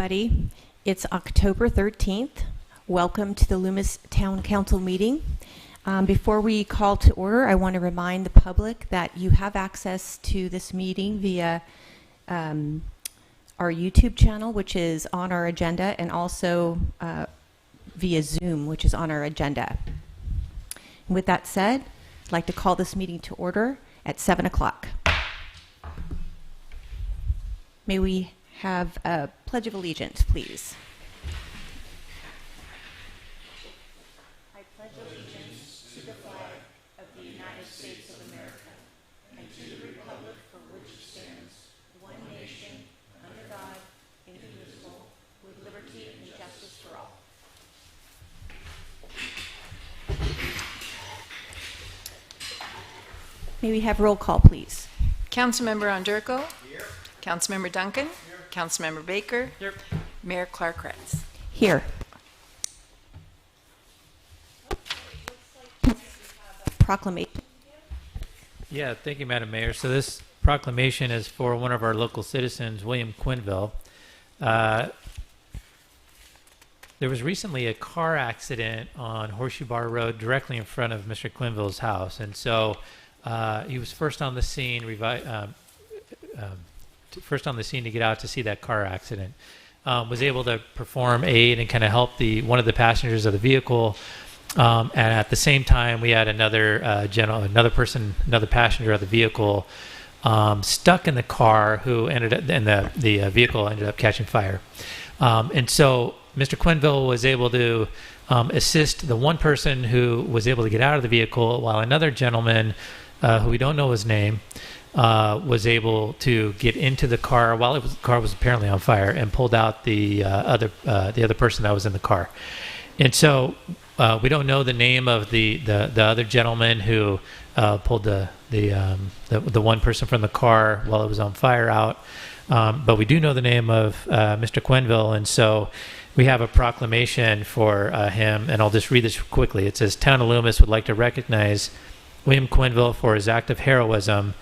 everybody. It's October 13th. Welcome to the Loomis Town Council meeting. Before we call to order, I want to remind the public that you have access to this meeting via our YouTube channel, which is on our agenda, and also via Zoom, which is on our agenda. And with that said, I'd like to call this meeting to order at 7 o'clock. May we have a Pledge of Allegiance, please. I pledge allegiance to the flag of the United States of America and to the republic for which it stands, one nation, under God, indivisible, with liberty and justice for all. May we have roll call, please? Councilmember Ondurko. Here. Councilmember Duncan. Here. Councilmember Baker. Here. Mayor Clark-Kretz. Here. Proclamation. Yeah, thank you, Madam Mayor. So this proclamation is for one of our local citizens, William Quinville. There was recently a car accident on Horseshoe Bar Road directly in front of Mr. Quinville's house, and so he was first on the scene, first on the scene to get out to see that car accident. Was able to perform aid and kind of help one of the passengers of the vehicle. And at the same time, we had another passenger of the vehicle stuck in the car, who ended up, and the vehicle ended up catching fire. And so Mr. Quinville was able to assist the one person who was able to get out of the vehicle, while another gentleman, who we don't know his name, was able to get into the car while the car was apparently on fire, and pulled out the other person that was in the car. And so we don't know the name of the other gentleman who pulled the one person from the car while it was on fire out, but we do know the name of Mr. Quinville, and so we have a proclamation for him, and I'll just read this quickly. It says, "Town of Loomis would like to recognize William Quinville for his act of heroism,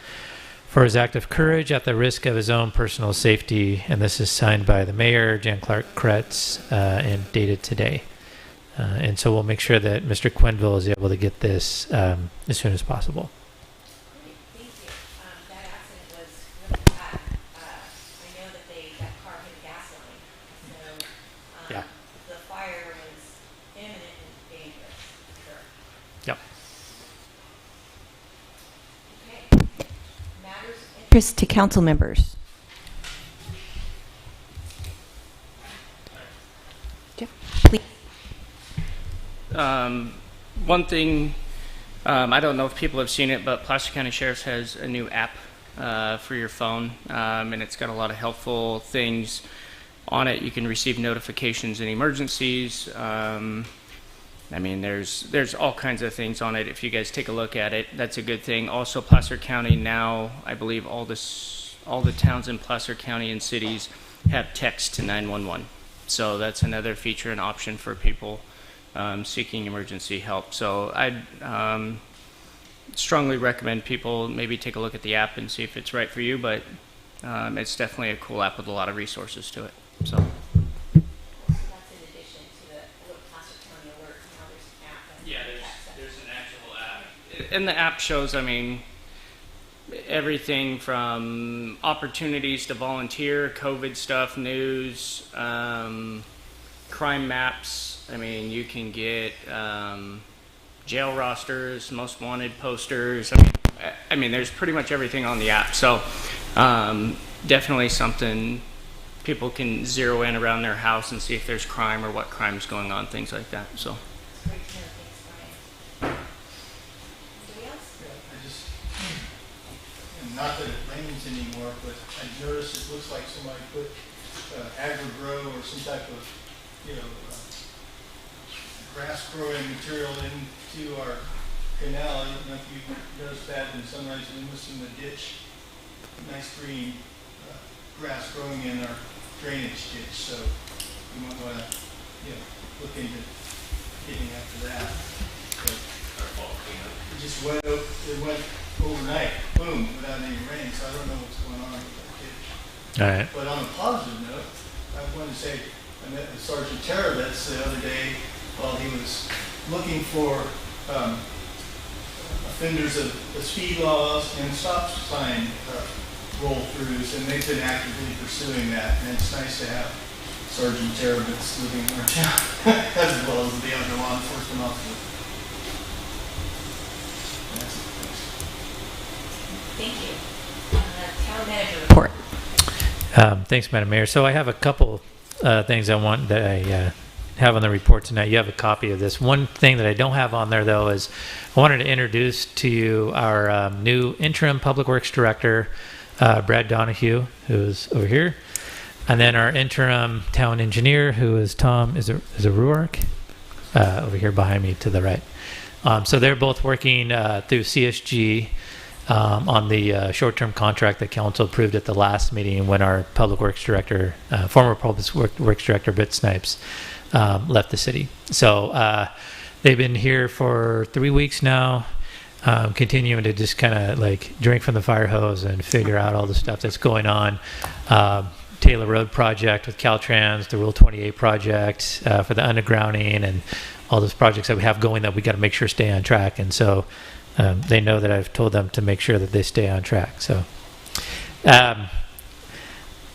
for his act of courage at the risk of his own personal safety," and this is signed by the mayor, Jan Clark-Kretz, and dated today. And so we'll make sure that Mr. Quinville is able to get this as soon as possible. Great, thank you. That accident was really bad. I know that that car hit a gas line, so Yeah. the fire was imminent and dangerous, for sure. Yep. Okay. Matters of interest to council members. Jeff, please. One thing, I don't know if people have seen it, but Placer County Sheriff's has a new app for your phone, and it's got a lot of helpful things on it. You can receive notifications in emergencies. I mean, there's all kinds of things on it. If you guys take a look at it, that's a good thing. Also, Placer County now, I believe all the towns in Placer County and cities have text to 911. So that's another feature and option for people seeking emergency help. So I'd strongly recommend people maybe take a look at the app and see if it's right for you, but it's definitely a cool app with a lot of resources to it. So That's in addition to the Placer County alerts, and now there's an app. yeah, there's an actual app. And the app shows, I mean, everything from opportunities to volunteer, COVID stuff, news, crime maps. I mean, you can get jail rosters, most wanted posters. I mean, there's pretty much everything on the app. So definitely something people can zero in around their house and see if there's crime or what crime's going on, things like that. So. Great to know. Thanks, Brian. Anybody else? Not that it rains anymore, but I noticed it looks like somebody put agri-grow or some type of, grass growing material into our canal. I don't know if you noticed that in Sunrise Loomis in the ditch. Nice green grass growing in our drainage ditch. So you might want to, look into getting after that. But it just went overnight, boom, without any rain. So I don't know what's going on with that ditch. All right. But on a positive note, I wanted to say, I met with Sergeant Terovitz the other day while he was looking for offenders of the speed laws and stop sign roll-throughs, and they've been actively pursuing that, and it's nice to have Sergeant Terovitz living in our town, as well as the other law enforcement officers. That's it. Thanks. Thank you. Town manager report. Thanks, Madam Mayor. So I have a couple things I have on the report tonight. You have a copy of this. One thing that I don't have on there, though, is I wanted to introduce to you our new interim Public Works Director, Brad Donahue, who's over here, and then our interim town engineer, who is Tom, is it Ruark? Over here behind me to the right. So they're both working through CSG on the short-term contract that council approved at the last meeting when our Public Works Director, former Public Works Director, Britt Snipes, left the city. So they've been here for 3 weeks now, continuing to just kind of like drink from the fire hose and figure out all the stuff that's going on. Taylor Road project with Caltrans, the Rule 28 project for the undergrounding, and all those projects that we have going that we got to make sure stay on track. And so they know that I've told them to make sure that they stay on track. So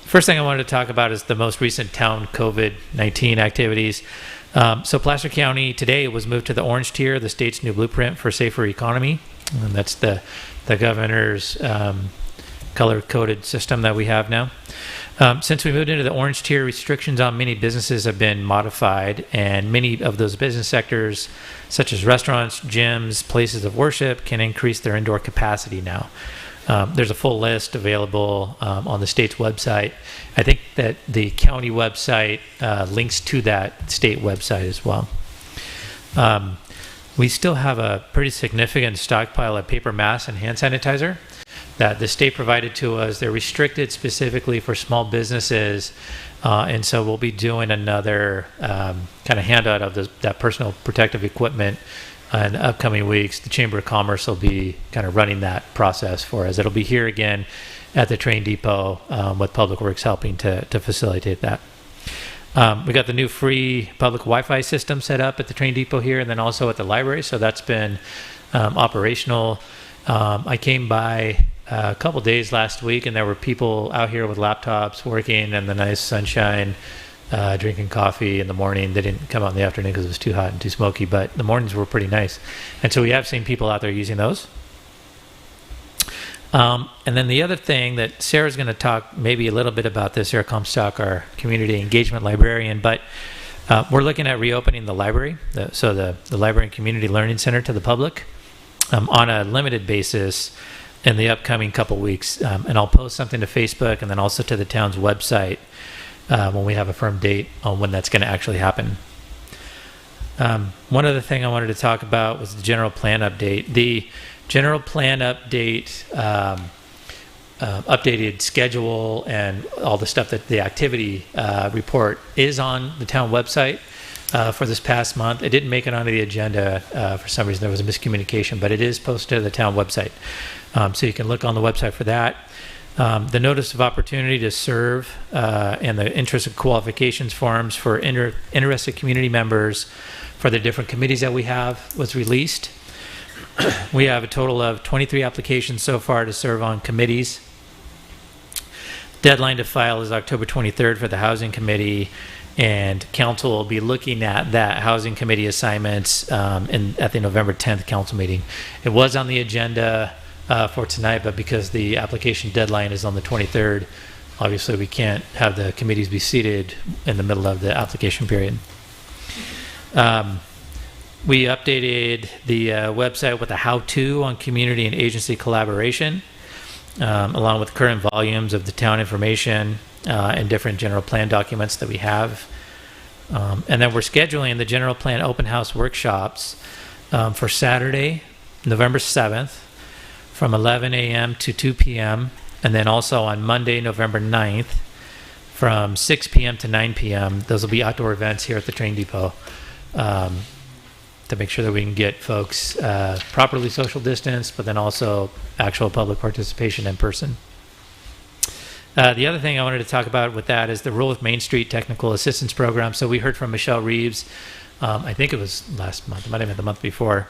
first thing I wanted to talk about is the most recent town COVID-19 activities. So Placer County today was moved to the orange tier, the state's new blueprint for safer economy. And that's the governor's color-coded system that we have now. Since we moved into the orange tier, restrictions on many businesses have been modified, and many of those business sectors, such as restaurants, gyms, places of worship, can increase their indoor capacity now. There's a full list available on the state's website. I think that the county website links to that state website as well. We still have a pretty significant stockpile of paper masks and hand sanitizer that the state provided to us. They're restricted specifically for small businesses, and so we'll be doing another kind of handout of that personal protective equipment in the upcoming weeks. The Chamber of Commerce will be kind of running that process for us. It'll be here again at the train depot with Public Works helping to facilitate that. We got the new free public Wi-Fi system set up at the train depot here, and then also at the library, so that's been operational. I came by a couple days last week, and there were people out here with laptops working in the nice sunshine, drinking coffee in the morning. They didn't come out in the afternoon because it was too hot and too smoky, but the mornings were pretty nice. And so we have seen people out there using those. And then the other thing that Sarah's going to talk maybe a little bit about this, Sarah Comstock, our community engagement librarian, but we're looking at reopening the library, the Library and Community Learning Center to the public on a limited basis in the upcoming couple weeks. And I'll post something to Facebook and then also to the town's website when we have a firm date on when that's going to actually happen. One other thing I wanted to talk about was the general plan update. The general plan update, updated schedule and all the stuff that the activity report is on the town website for this past month. It didn't make it onto the agenda for some reason. There was a miscommunication, but it is posted to the town website. So you can look on the website for that. The notice of opportunity to serve and the interest and qualifications forms for interested community members for the different committees that we have was released. We have a total of 23 applications so far to serve on committees. Deadline to file is October 23rd for the Housing Committee, and council will be looking at that Housing Committee assignments at the November 10th council meeting. It was on the agenda for tonight, but because the application deadline is on the 23rd, obviously we can't have the committees be seated in the middle of the application period. We updated the website with a how-to on community and agency collaboration, along with current volumes of the town information and different general plan documents that we have. And then we're scheduling the general plan open house workshops for Saturday, November 7th, from 11 a.m. to 2 p.m., and then also on Monday, November 9th, from 6 p.m. to 9 p.m. Those will be outdoor events here at the train depot to make sure that we can get folks properly social distanced, but then also actual public participation in person. The other thing I wanted to talk about with that is the Rule with Main Street Technical Assistance Program. So we heard from Michelle Reeves, I think it was last month, it might have been the month before,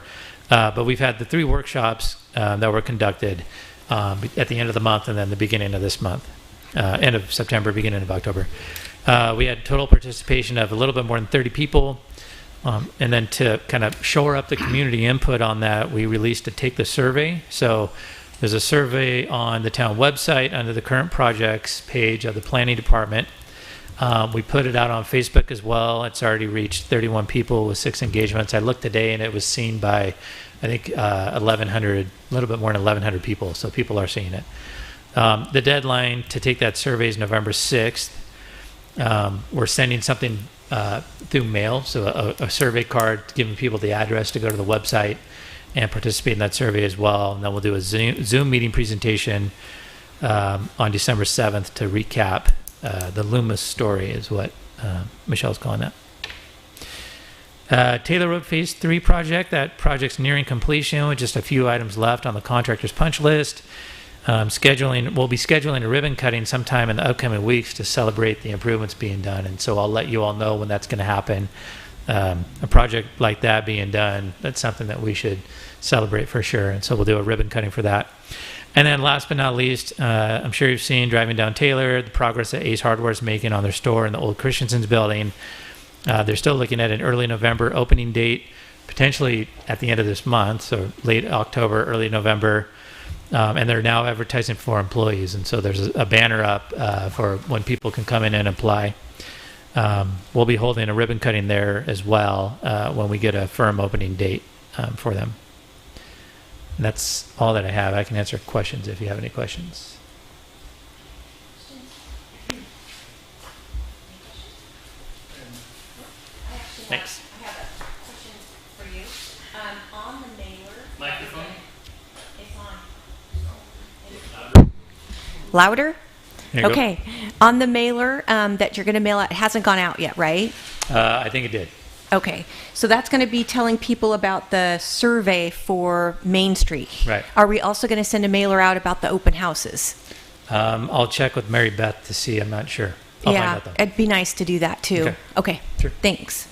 but we've had the 3 workshops that were conducted at the end of the month and then the beginning of this month, end of September, beginning of October. We had total participation of a little bit more than 30 people. And then to kind of shore up the community input on that, we released a Take the Survey. So there's a survey on the town website under the current projects page of the planning department. We put it out on Facebook as well. It's already reached 31 people with 6 engagements. I looked today and it was seen by, I think, 1,100, a little bit more than 1,100 people. So people are seeing it. The deadline to take that survey is November 6th. We're sending something through mail, so a survey card giving people the address to go to the website and participate in that survey as well. And then we'll do a Zoom meeting presentation on December 7th to recap the Loomis story is what Michelle's calling that. Taylor Road Phase 3 project, that project's nearing completion with just a few items left on the contractor's punch list. We'll be scheduling a ribbon cutting sometime in the upcoming weeks to celebrate the improvements being done. And so I'll let you all know when that's going to happen. A project like that being done, that's something that we should celebrate for sure. And so we'll do a ribbon cutting for that. And then last but not least, I'm sure you've seen driving down Taylor, the progress that Ace Hardware is making on their store in the old Christensen's building. They're still looking at an early November opening date, potentially at the end of this month, so late October, early November. And they're now advertising for employees. And so there's a banner up for when people can come in and apply. We'll be holding a ribbon cutting there as well when we get a firm opening date for them. And that's all that I have. I can answer questions if you have any questions. Thanks. I have a question for you. On the mailer. Microphone? It's on. Louder? There you go. Okay. On the mailer that you're going to mail out, it hasn't gone out yet, right? I think it did. Okay. So that's going to be telling people about the survey for Main Street. Right. Are we also going to send a mailer out about the open houses? I'll check with Mary Beth to see. I'm not sure. I'll find out though. It'd be nice to do that too. Okay. Okay. Sure. Thanks.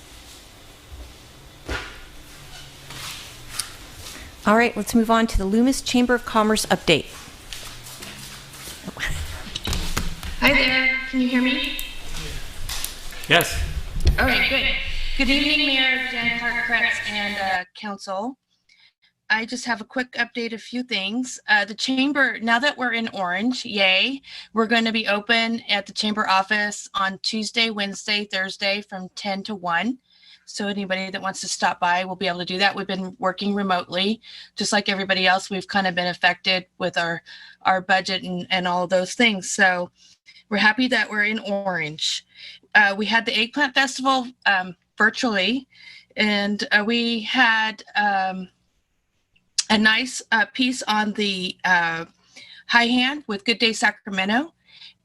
All right, let's move on to the Loomis Chamber of Commerce update. Hi there, can you hear me? Yes. Okay, good. Good evening, Mayor Jan Clark-Kretz and Council. I just have a quick update, a few things. The Chamber, now that we're in Orange, yay, we're going to be open at the Chamber office on Tuesday, Wednesday, Thursday from 10 to 1. So anybody that wants to stop by will be able to do that. We've been working remotely, just like everybody else. We've kind of been affected with our budget and all of those things. So we're happy that we're in Orange. We had the Eggplant Festival virtually, and we had a nice piece on the high hand with Good Day Sacramento.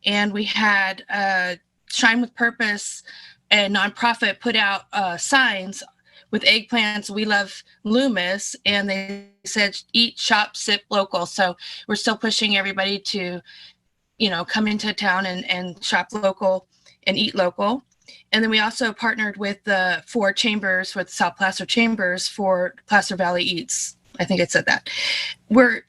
And we had Shine with Purpose, a nonprofit, put out signs with eggplants. We love Loomis, and they said eat, shop, sip local. So we're still pushing everybody to, come into town and shop local and eat local. And then we also partnered with the 4 chambers, with South Placer Chambers, for Placer Valley Eats. I think I said that.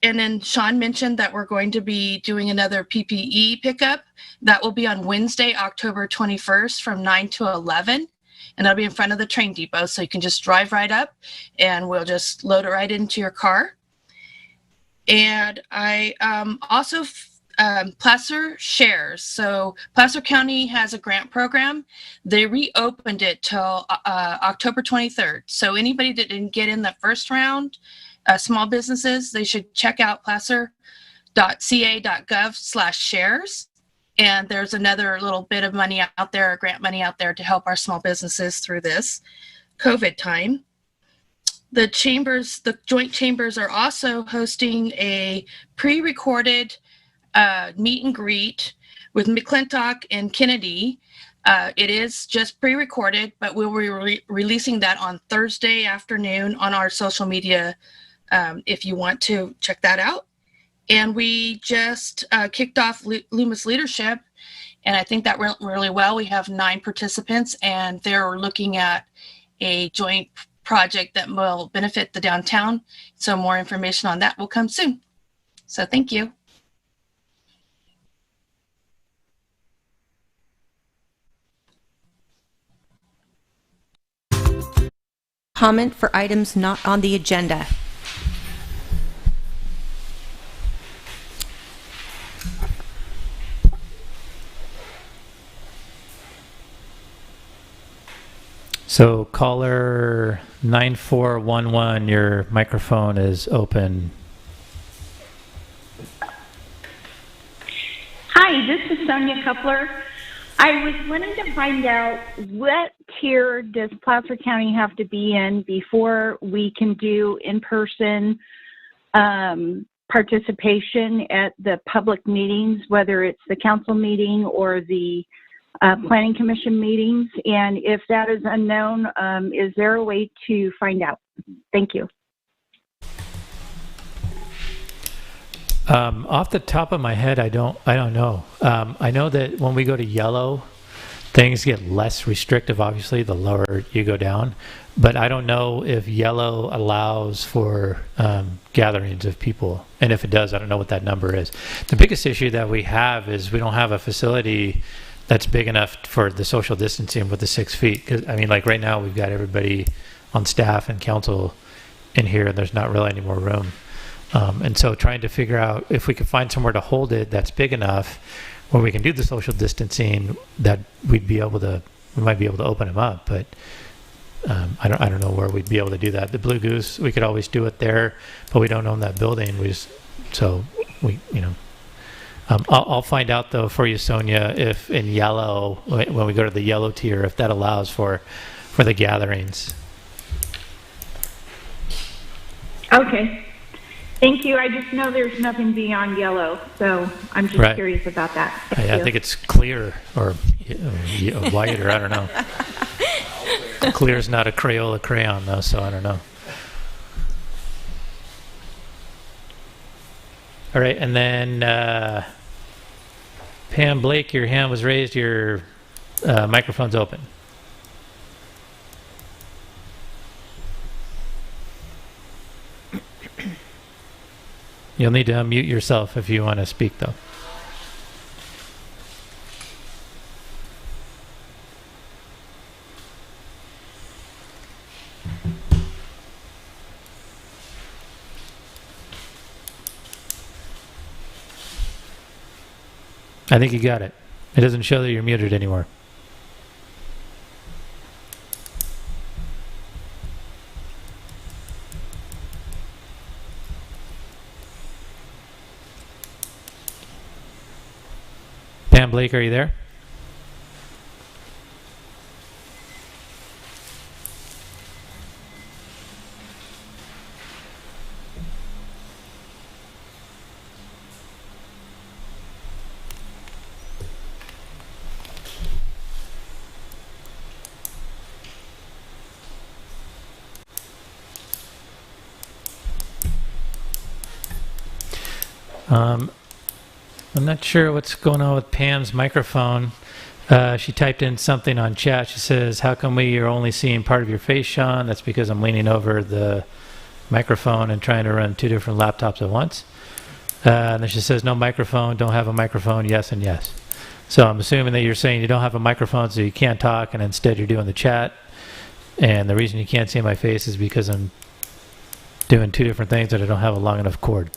And then Sean mentioned that we're going to be doing another PPE pickup. That will be on Wednesday, October 21st from 9 to 11. And that'll be in front of the train depot. So you can just drive right up and we'll just load it right into your car. And I also Placer Shares. So Placer County has a grant program. They reopened it till October 23rd. So anybody that didn't get in the first round, small businesses, they should check out placer.ca.gov/shares. And there's another little bit of money out there, grant money out there to help our small businesses through this COVID time. The chambers, the joint chambers, are also hosting a pre-recorded meet and greet with McClintock and Kennedy. It is just pre-recorded, but we'll be releasing that on Thursday afternoon on our social media if you want to check that out. And we just kicked off Loomis Leadership, and I think that went really well. We have 9 participants, and they're looking at a joint project that will benefit the downtown. So more information on that will come soon. So thank you. Comment for items not on the agenda. So caller 9411, your microphone is open. Hi, this is Sonia Coupler. I was wanting to find out what tier does Placer County have to be in before we can do in-person participation at the public meetings, whether it's the council meeting or the planning commission meetings. And if that is unknown, is there a way to find out? Thank you. Off the top of my head, I don't know. I know that when we go to yellow, things get less restrictive, obviously, the lower you go down. But I don't know if yellow allows for gatherings of people. And if it does, I don't know what that number is. The biggest issue that we have is we don't have a facility that's big enough for the social distancing with the 6 feet. 'Cause, I mean, like right now, we've got everybody on staff and council in here, and there's not really any more room. And so trying to figure out if we could find somewhere to hold it that's big enough where we can do the social distancing, that we might be able to open them up. But I don't know where we'd be able to do that. The Blue Goose, we could always do it there, but we don't own that building. I'll find out though for you, Sonia, if in yellow, when we go to the yellow tier, if that allows for the gatherings. Okay. Thank you. I just know there's nothing beyond yellow, so I'm just curious about that. I think it's clear or white, or I don't know. Clear is not a Crayola crayon though, so I don't know. All right, and then Pam Blake, your hand was raised. Your microphone's open. You'll need to unmute yourself if you want to speak, though. I think you got it. It doesn't show that you're muted anymore. Pam Blake, are you there? I'm not sure what's going on with Pam's microphone. She typed in something on chat. She says, how come you're only seeing part of your face, Sean? That's because I'm leaning over the microphone and trying to run 2 different laptops at once. And then she says, no microphone, don't have a microphone, yes and yes. So I'm assuming that you're saying you don't have a microphone so you can't talk, and instead you're doing the chat. And the reason you can't see my face is because I'm doing 2 different things and I don't have a long enough cord.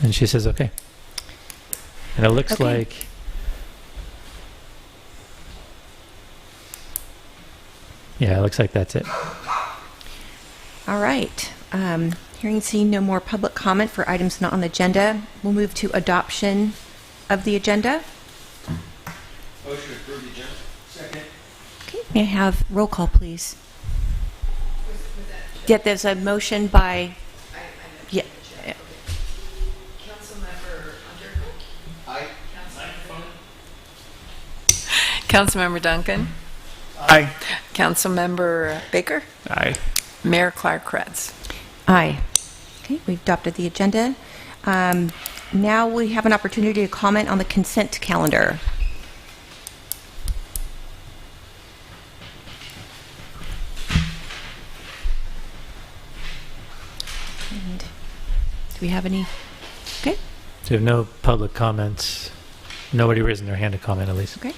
And she says, okay. And it looks like... Yeah, it looks like that's it. All right. Hearing and seeing no more public comment for items not on the agenda, we'll move to adoption of the agenda. Motion to approve the agenda. Second. Okay, may I have roll call, please? Yeah, there's a motion by... Yeah. Councilmember Underhill? Aye. Councilmember Duncan. Aye. Councilmember Baker. Aye. Mayor Clark Kretz. Aye. Okay, we've adopted the agenda. Now we have an opportunity to comment on the consent calendar. And do we have any? Okay. So we have no public comments. Nobody raising their hand to comment, at least. Okay.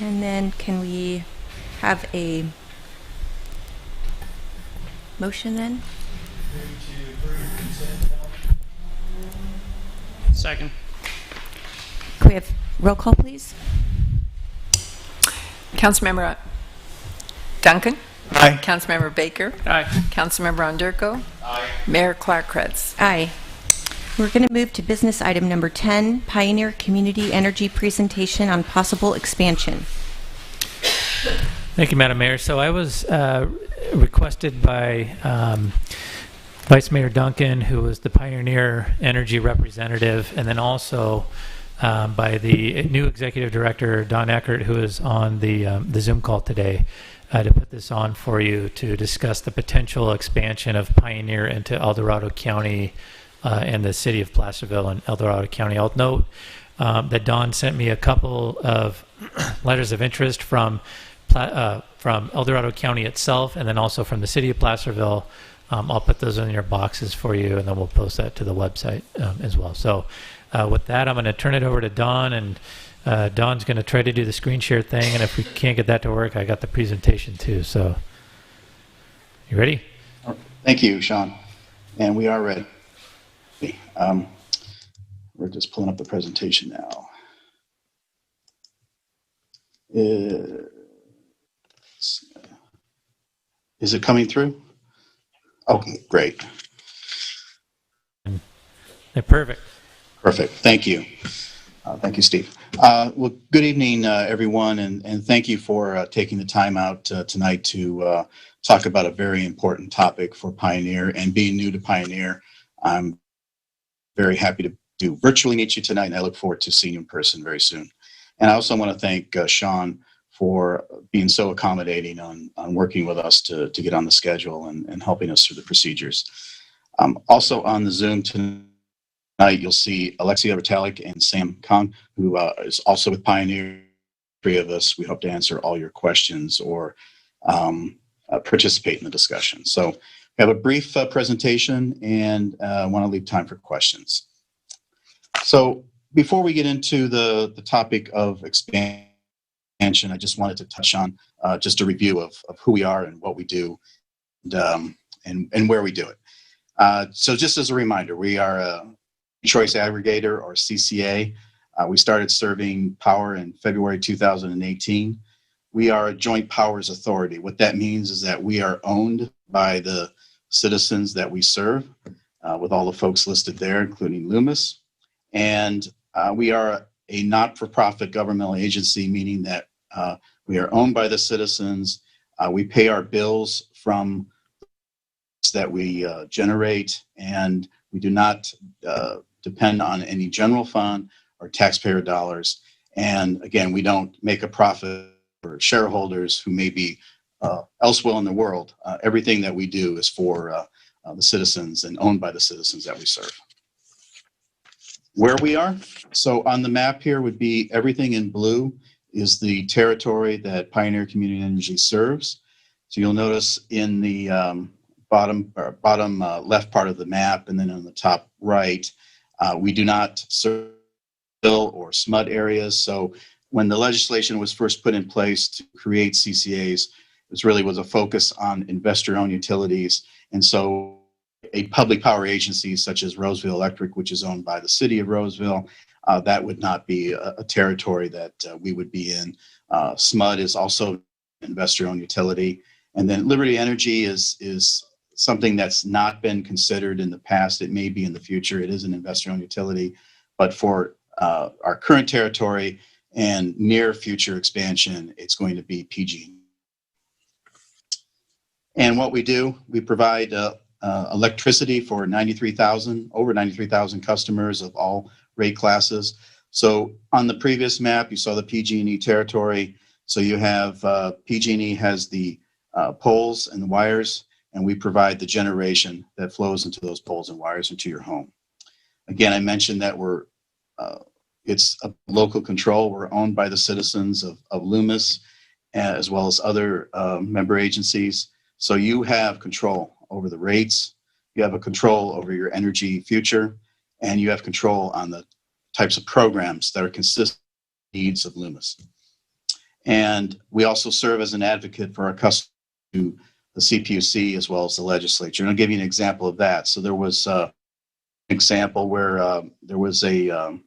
And then can we have a motion then? Second. Can we have roll call, please? Councilmember Duncan. Aye. Councilmember Baker. Aye. Councilmember Onderko. Aye. Mayor Clark Kretz. Aye. We're going to move to business item number 10, Pioneer Community Energy Presentation on Possible Expansion. Thank you, Madam Mayor. So I was requested by Vice Mayor Duncan, who was the Pioneer Energy representative, and then also by the new executive director, Don Eckert, who is on the Zoom call today, to put this on for you to discuss the potential expansion of Pioneer into El Dorado County and the city of Placerville and El Dorado County. I'll note that Don sent me a couple of letters of interest from El Dorado County itself, and then also from the city of Placerville. I'll put those in your boxes for you, and then we'll post that to the website as well. So with that, I'm going to turn it over to Don, and Don's going to try to do the screen share thing, and if we can't get that to work, I got the presentation too. So you ready? Thank you, Sean. And we are ready. We're just pulling up the presentation now. Is it coming through? Okay, great. They're perfect. Perfect. Thank you. Thank you, Steve. Well, good evening, everyone, and thank you for taking the time out tonight to talk about a very important topic for Pioneer. And being new to Pioneer, I'm very happy to virtually meet you tonight, and I look forward to seeing you in person very soon. And I also want to thank Sean for being so accommodating on working with us to get on the schedule and helping us through the procedures. Also on the Zoom tonight, you'll see Alexia Vitalik and Sam Kong, who is also with Pioneer. Three of us, we hope to answer all your questions or participate in the discussion. So we have a brief presentation and want to leave time for questions. So before we get into the topic of expansion, I just wanted to touch on just a review of who we are and what we do and where we do it. So just as a reminder, we are a choice aggregator, or CCA. We started serving power in February 2018. We are a joint powers authority. What that means is that we are owned by the citizens that we serve, with all the folks listed there, including Loomis. And we are a not-for-profit governmental agency, meaning that we are owned by the citizens. We pay our bills from that we generate, and we do not depend on any general fund or taxpayer dollars. And again, we don't make a profit for shareholders who may be elsewhere in the world. Everything that we do is for the citizens and owned by the citizens that we serve. Where we are, so on the map here would be everything in blue is the territory that Pioneer Community Energy serves. So you'll notice in the bottom left part of the map, and then on the top right, we do not serve spill or SMUD areas. So when the legislation was first put in place to create CCAs, it really was a focus on investor-owned utilities. And so a public power agency such as Roseville Electric, which is owned by the city of Roseville, that would not be a territory that we would be in. SMUD is also an investor-owned utility. And then Liberty Energy is something that's not been considered in the past. It may be in the future. It is an investor-owned utility. But for our current territory and near future expansion, it's going to be PG. And what we do, we provide electricity for over 93,000 customers of all rate classes. So on the previous map, you saw the PG&E territory. So you have PG&E has the poles and the wires, and we provide the generation that flows into those poles and wires into your home. Again, I mentioned that it's a local control. We're owned by the citizens of Loomis, as well as other member agencies. So you have control over the rates, you have a control over your energy future, and you have control on the types of programs that are consistent with the needs of Loomis. And we also serve as an advocate for our customers to the CPUC as well as the legislature. And I'll give you an example of that. So there was an example where there was a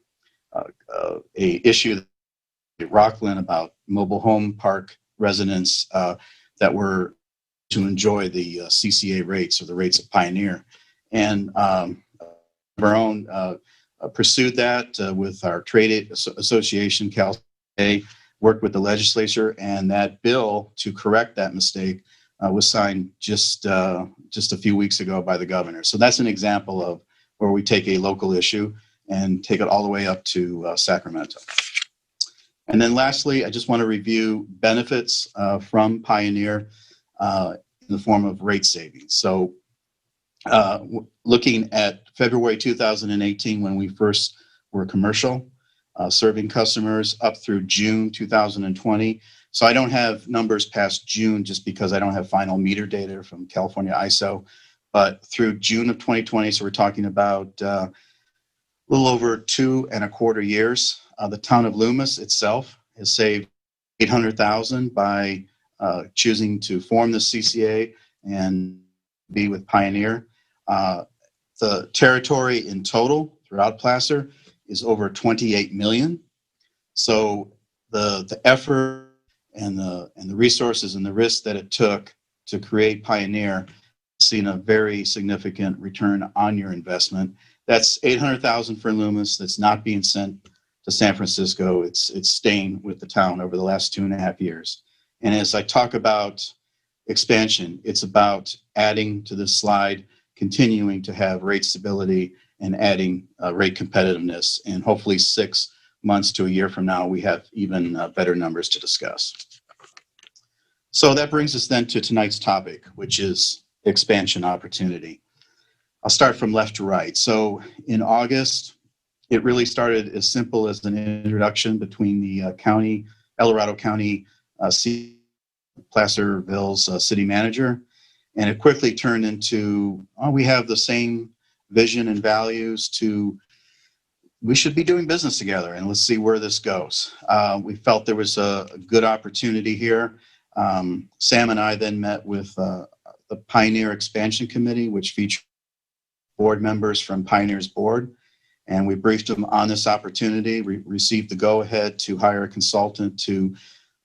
issue at Rockland about mobile home park residents that were to enjoy the CCA rates or the rates of Pioneer. And our own pursued that with our trade association, CalCA, worked with the legislature, and that bill to correct that mistake was signed just a few weeks ago by the governor. So that's an example of where we take a local issue and take it all the way up to Sacramento. And then lastly, I just want to review benefits from Pioneer in the form of rate savings. So looking at February 2018, when we first were commercial, serving customers up through June 2020. So I don't have numbers past June just because I don't have final meter data from California ISO, but through June of 2020, so we're talking about a little over 2.25 years. The town of Loomis itself has saved $800,000 by choosing to form the CCA and be with Pioneer. The territory in total throughout Placer is over 28 million. So the effort and the resources and the risk that it took to create Pioneer has seen a very significant return on your investment. That's $800,000 for Loomis. That's not being sent to San Francisco. It's staying with the town over the last 2.5 years. And as I talk about expansion, it's about adding to this slide, continuing to have rate stability and adding rate competitiveness. And hopefully 6 months to a year from now, we have even better numbers to discuss. So that brings us then to tonight's topic, which is expansion opportunity. I'll start from left to right. So in August, it really started as simple as an introduction between the county, El Dorado County, Placerville's city manager. And it quickly turned into, we have the same vision and values to, we should be doing business together and let's see where this goes. We felt there was a good opportunity here. Sam and I then met with the Pioneer Expansion Committee, which featured board members from Pioneer's board. And we briefed them on this opportunity. We received the go-ahead to hire a consultant to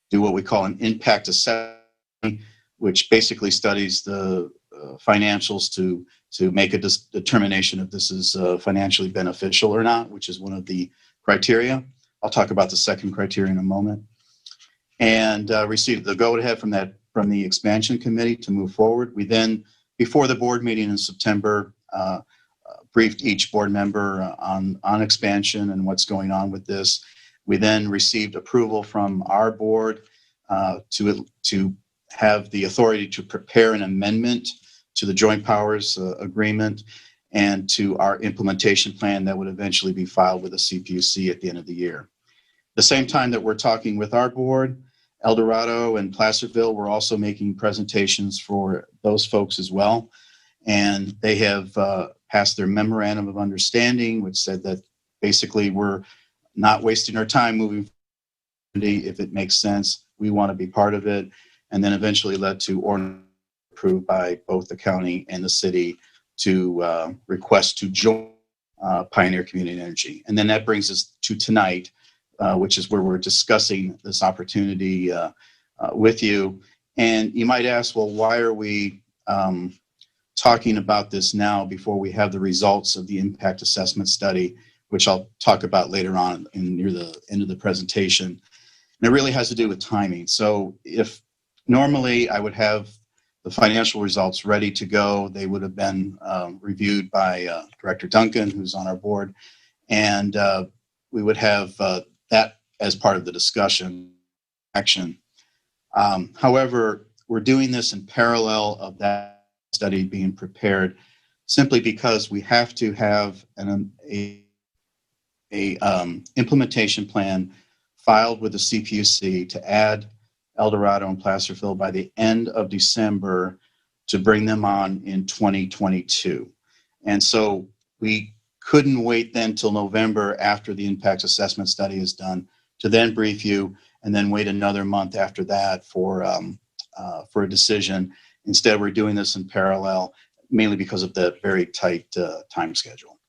do what we call an impact assessment, which basically studies the financials to make a determination if this is financially beneficial or not, which is one of the criteria. I'll talk about the second criteria in a moment. And received the go-ahead from the expansion committee to move forward. We then, before the board meeting in September, briefed each board member on expansion and what's going on with this. We then received approval from our board to have the authority to prepare an amendment to the joint powers agreement and to our implementation plan that would eventually be filed with the CPUC at the end of the year. The same time that we're talking with our board, El Dorado and Placerville were also making presentations for those folks as well. And they have passed their memorandum of understanding, which said that basically we're not wasting our time moving forward. If it makes sense, we want to be part of it. And then eventually led to ordinance approved by both the county and the city to request to join Pioneer Community Energy. And then that brings us to tonight, which is where we're discussing this opportunity with you. And you might ask, well, why are we talking about this now before we have the results of the impact assessment study, which I'll talk about later on near the end of the presentation. And it really has to do with timing. So if normally I would have the financial results ready to go, they would have been reviewed by Director Duncan, who's on our board. And we would have that as part of the discussion action. However, we're doing this in parallel of that study being prepared simply because we have to have a implementation plan filed with the CPUC to add El Dorado and Placerville by the end of December to bring them on in 2022. And so we couldn't wait then till November after the impact assessment study is done to then brief you and then wait another month after that for a decision. Instead, we're doing this in parallel, mainly because of the very tight time schedule.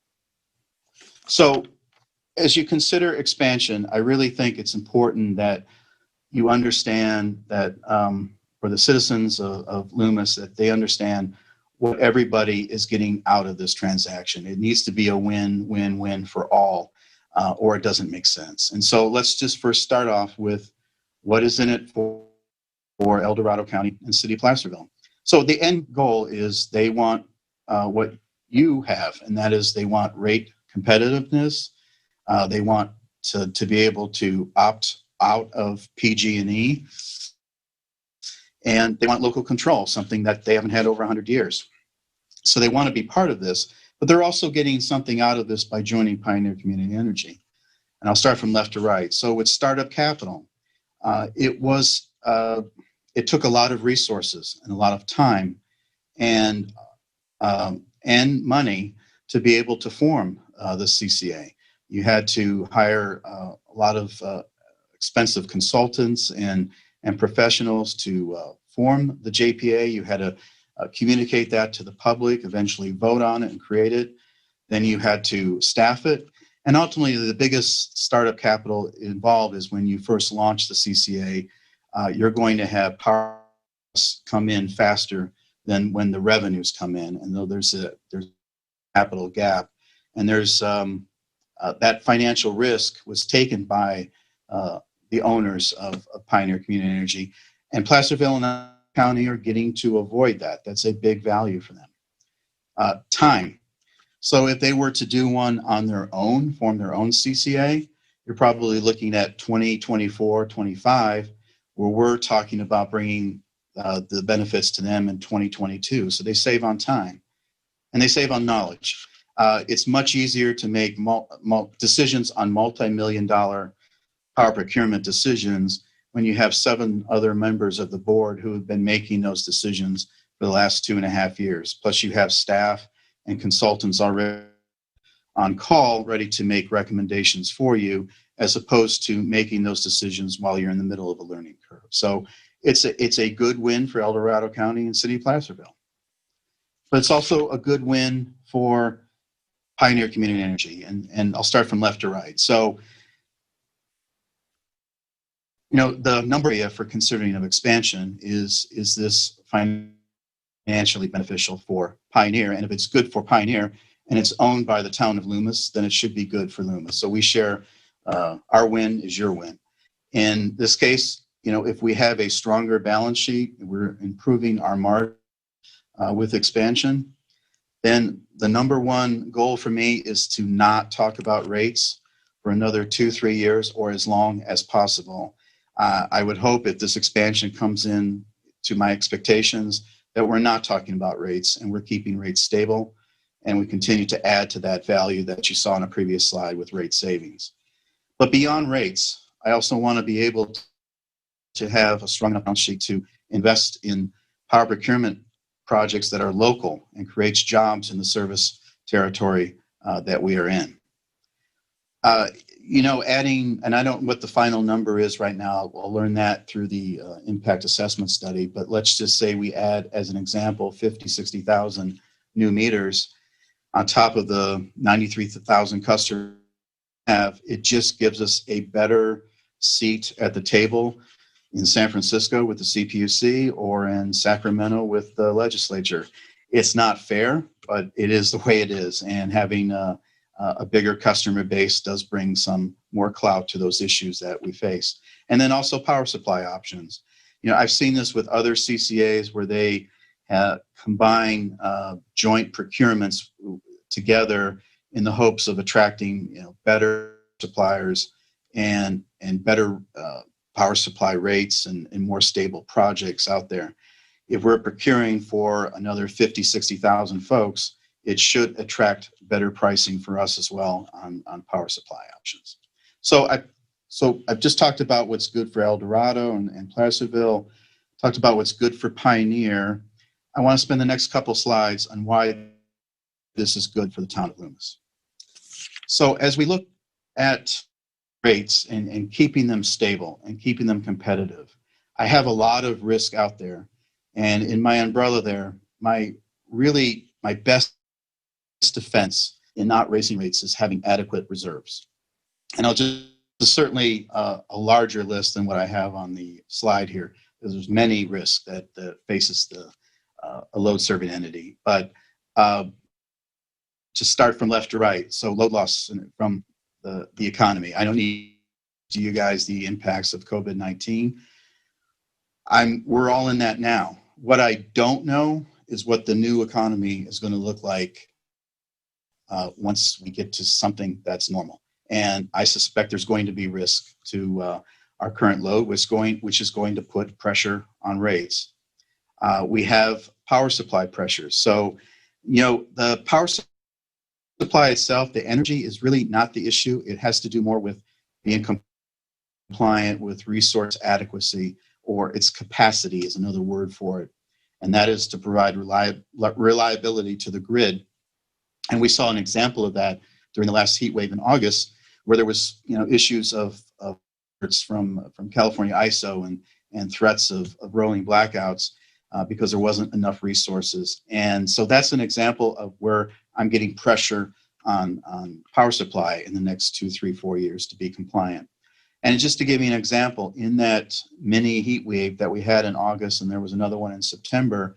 So as you consider expansion, I really think it's important that you understand that for the citizens of Loomis, that they understand what everybody is getting out of this transaction. It needs to be a win-win-win for all, or it doesn't make sense. And so let's just first start off with what is in it for El Dorado County and City of Placerville. So the end goal is they want what you have, and that is they want rate competitiveness. They want to be able to opt out of PG&E, and they want local control, something that they haven't had over 100 years. So they want to be part of this, but they're also getting something out of this by joining Pioneer Community Energy. And I'll start from left to right. So with startup capital, it took a lot of resources and a lot of time and money to be able to form the CCA. You had to hire a lot of expensive consultants and professionals to form the JPA. You had to communicate that to the public, eventually vote on it and create it. Then you had to staff it. And ultimately, the biggest startup capital involved is when you first launch the CCA, you're going to have power costs come in faster than when the revenues come in. And though there's a capital gap, and there's that financial risk was taken by the owners of Pioneer Community Energy, and Placerville and County are getting to avoid that. That's a big value for them. Time. So if they were to do one on their own, form their own CCA, you're probably looking at 2024, 25, where we're talking about bringing the benefits to them in 2022. So they save on time and they save on knowledge. It's much easier to make decisions on multi-million-dollar power procurement decisions when you have 7 other members of the board who have been making those decisions for the last 2.5 years. Plus you have staff and consultants already on call ready to make recommendations for you, as opposed to making those decisions while you're in the middle of a learning curve. So it's a good win for El Dorado County and City of Placerville. But it's also a good win for Pioneer Community Energy. And I'll start from left to right. So, you know, the number area for considering of expansion is this financially beneficial for Pioneer? And if it's good for Pioneer and it's owned by the town of Loomis, then it should be good for Loomis. So we share, our win is your win. In this case, you know, if we have a stronger balance sheet, we're improving our margin with expansion, then the number one goal for me is to not talk about rates for another 2-3 years or as long as possible. I would hope if this expansion comes in to my expectations that we're not talking about rates and we're keeping rates stable and we continue to add to that value that you saw on a previous slide with rate savings. But beyond rates, I also want to be able to have a strong enough balance sheet to invest in power procurement projects that are local and creates jobs in the service territory that we are in. You know, adding, and I don't know what the final number is right now, I'll learn that through the impact assessment study, but let's just say we add, as an example, 50, 60,000 new meters on top of the 93,000 customers we have. It just gives us a better seat at the table in San Francisco with the CPUC or in Sacramento with the legislature. It's not fair, but it is the way it is. And having a bigger customer base does bring some more clout to those issues that we face. And then also power supply options. You know, I've seen this with other CCAs where they combine joint procurements together in the hopes of attracting, you know, better suppliers and better power supply rates and more stable projects out there. If we're procuring for another 50, 60,000 folks, it should attract better pricing for us as well on power supply options. So I've just talked about what's good for El Dorado and Placerville, talked about what's good for Pioneer. I want to spend the next couple slides on why this is good for the town of Loomis. So as we look at rates and keeping them stable and keeping them competitive, I have a lot of risk out there. And in my umbrella there, my best defense in not raising rates is having adequate reserves. And I'll just certainly a larger list than what I have on the slide here, because there's many risks that faces a load serving entity. But to start from left to right, so load loss from the economy. I don't need to you guys the impacts of COVID-19. We're all in that now. What I don't know is what the new economy is going to look like once we get to something that's normal. And I suspect there's going to be risk to our current load, which is going to put pressure on rates. We have power supply pressures. So, the power supply itself, the energy is really not the issue. It has to do more with being compliant with resource adequacy, or its capacity is another word for it. And that is to provide reliability to the grid. And we saw an example of that during the last heat wave in August, where there was issues of from California ISO and threats of rolling blackouts because there wasn't enough resources. And so that's an example of where I'm getting pressure on power supply in the next 2, 3, 4 years to be compliant. And just to give you an example, in that mini heat wave that we had in August, and there was another one in September,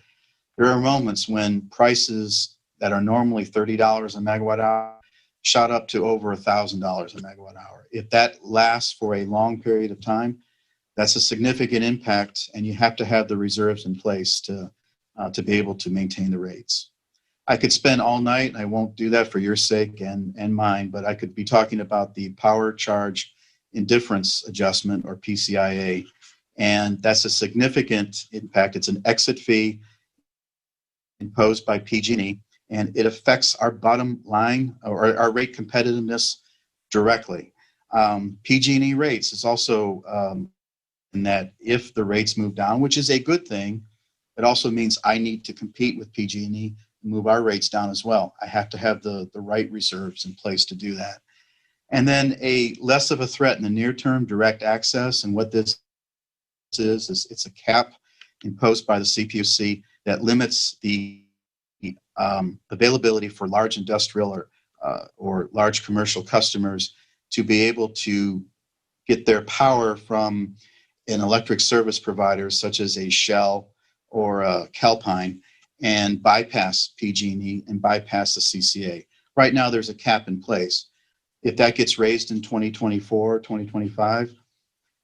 there are moments when prices that are normally $30 a megawatt hour shot up to over $1,000 a megawatt hour. If that lasts for a long period of time, that's a significant impact, and you have to have the reserves in place to be able to maintain the rates. I could spend all night, and I won't do that for your sake and mine, but I could be talking about the power charge indifference adjustment, or PCIA, and that's a significant impact. It's an exit fee imposed by PG&E, and it affects our bottom line or our rate competitiveness directly. PG&E rates is also in that if the rates move down, which is a good thing, it also means I need to compete with PG&E and move our rates down as well. I have to have the right reserves in place to do that. And then a less of a threat in the near term, direct access. And what this is it's a cap imposed by the CPUC that limits the availability for large industrial or large commercial customers to be able to get their power from an electric service provider such as a Shell or a Calpine and bypass PG&E and bypass the CCA. Right now, there's a cap in place. If that gets raised in 2024, 2025,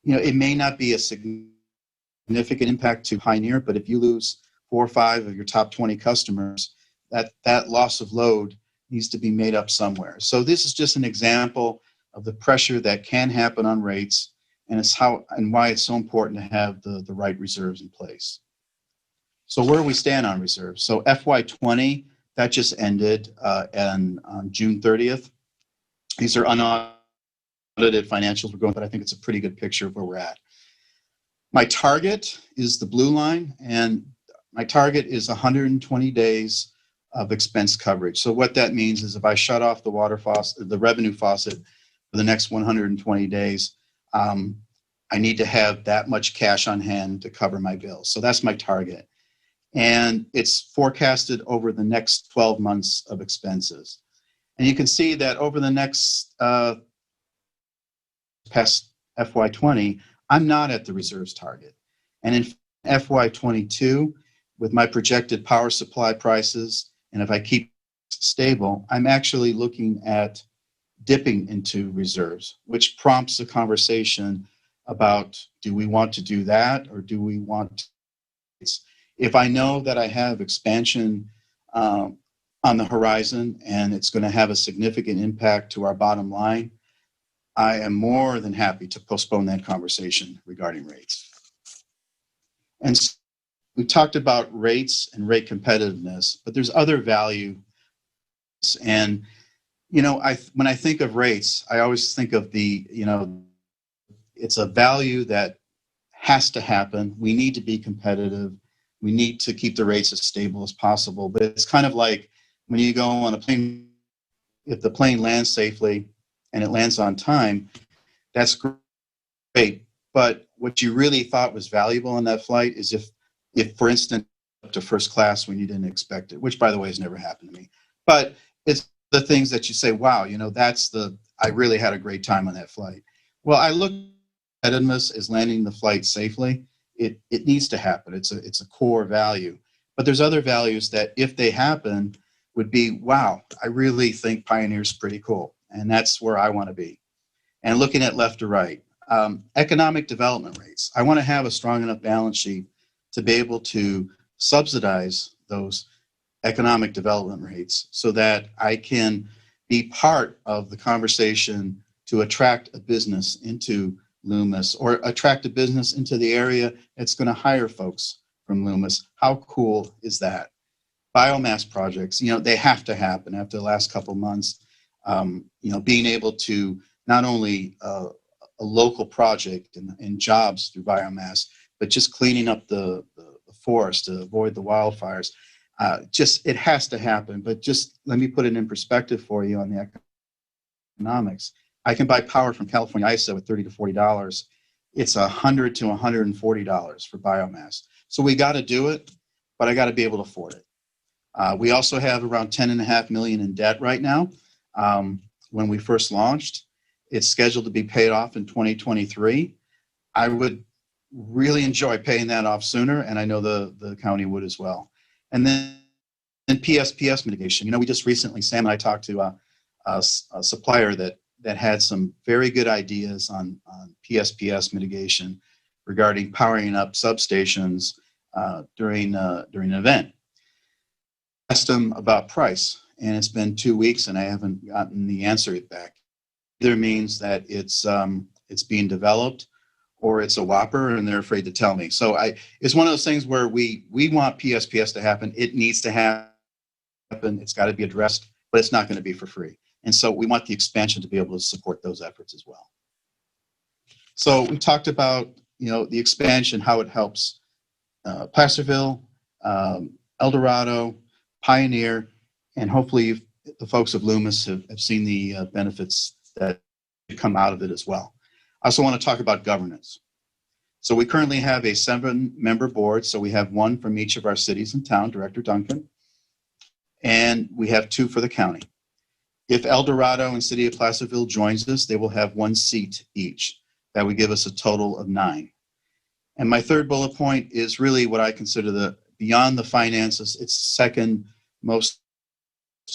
it may not be a significant impact to Pioneer, but if you lose 4 or 5 of your top 20 customers, that loss of load needs to be made up somewhere. So this is just an example of the pressure that can happen on rates, and it's how and why it's so important to have the right reserves in place. So where do we stand on reserves? So FY20, that just ended on June 30th. These are unaudited financials we're going, but I think it's a pretty good picture of where we're at. My target is the blue line, and my target is 120 days of expense coverage. So what that means is if I shut off the water faucet, the revenue faucet for the next 120 days, I need to have that much cash on hand to cover my bills. So that's my target. And it's forecasted over the next 12 months of expenses. And you can see that over the next past FY20, I'm not at the reserves target. And in FY22, with my projected power supply prices, and if I keep stable, I'm actually looking at dipping into reserves, which prompts a conversation about, do we want to do that, or do we want to? If I know that I have expansion on the horizon and it's going to have a significant impact to our bottom line, I am more than happy to postpone that conversation regarding rates. And we talked about rates and rate competitiveness, but there's other value. And, when I think of rates, I always think of it's a value that has to happen. We need to be competitive. We need to keep the rates as stable as possible. But it's kind of like when you go on a plane, if the plane lands safely and it lands on time, that's great. But what you really thought was valuable on that flight is if for instance, up to first class when you didn't expect it, which by the way has never happened to me. But it's the things that you say, wow, I really had a great time on that flight. Well, I look at competitiveness as landing the flight safely. It needs to happen. It's a core value. But there's other values that if they happen would be, wow, I really think Pioneer's pretty cool. And that's where I want to be. And looking at left to right, economic development rates. I want to have a strong enough balance sheet to be able to subsidize those economic development rates so that I can be part of the conversation to attract a business into Loomis or attract a business into the area that's going to hire folks from Loomis. How cool is that? Biomass projects, they have to happen after the last couple months. Being able to not only a local project and jobs through biomass, but just cleaning up the forest to avoid the wildfires. It has to happen. But just let me put it in perspective for you on the economics. I can buy power from California ISO at $30 to $40. It's $100 to $140 for biomass. So we got to do it, but I got to be able to afford it. We also have around $10.5 million in debt right now. When we first launched, it's scheduled to be paid off in 2023. I would really enjoy paying that off sooner, and I know the county would as well. And then PSPS mitigation. We just recently, Sam and I talked to a supplier that had some very good ideas on PSPS mitigation regarding powering up substations during an event. I asked him about price, and it's been 2 weeks, and I haven't gotten the answer back. Either means that it's being developed, or it's a whopper, and they're afraid to tell me. So it's one of those things where we want PSPS to happen. It needs to happen. It's got to be addressed, but it's not going to be for free. And so we want the expansion to be able to support those efforts as well. So we talked about the expansion, how it helps Placerville, El Dorado, Pioneer, and hopefully the folks of Loomis have seen the benefits that come out of it as well. I also want to talk about governance. So we currently have a 7-member board. So we have one from each of our cities and town, Director Duncan, and we have 2 for the county. If El Dorado and City of Placerville joins us, they will have 1 seat each. That would give us a total of 9. And my third bullet point is really what I consider beyond the finances, it's second most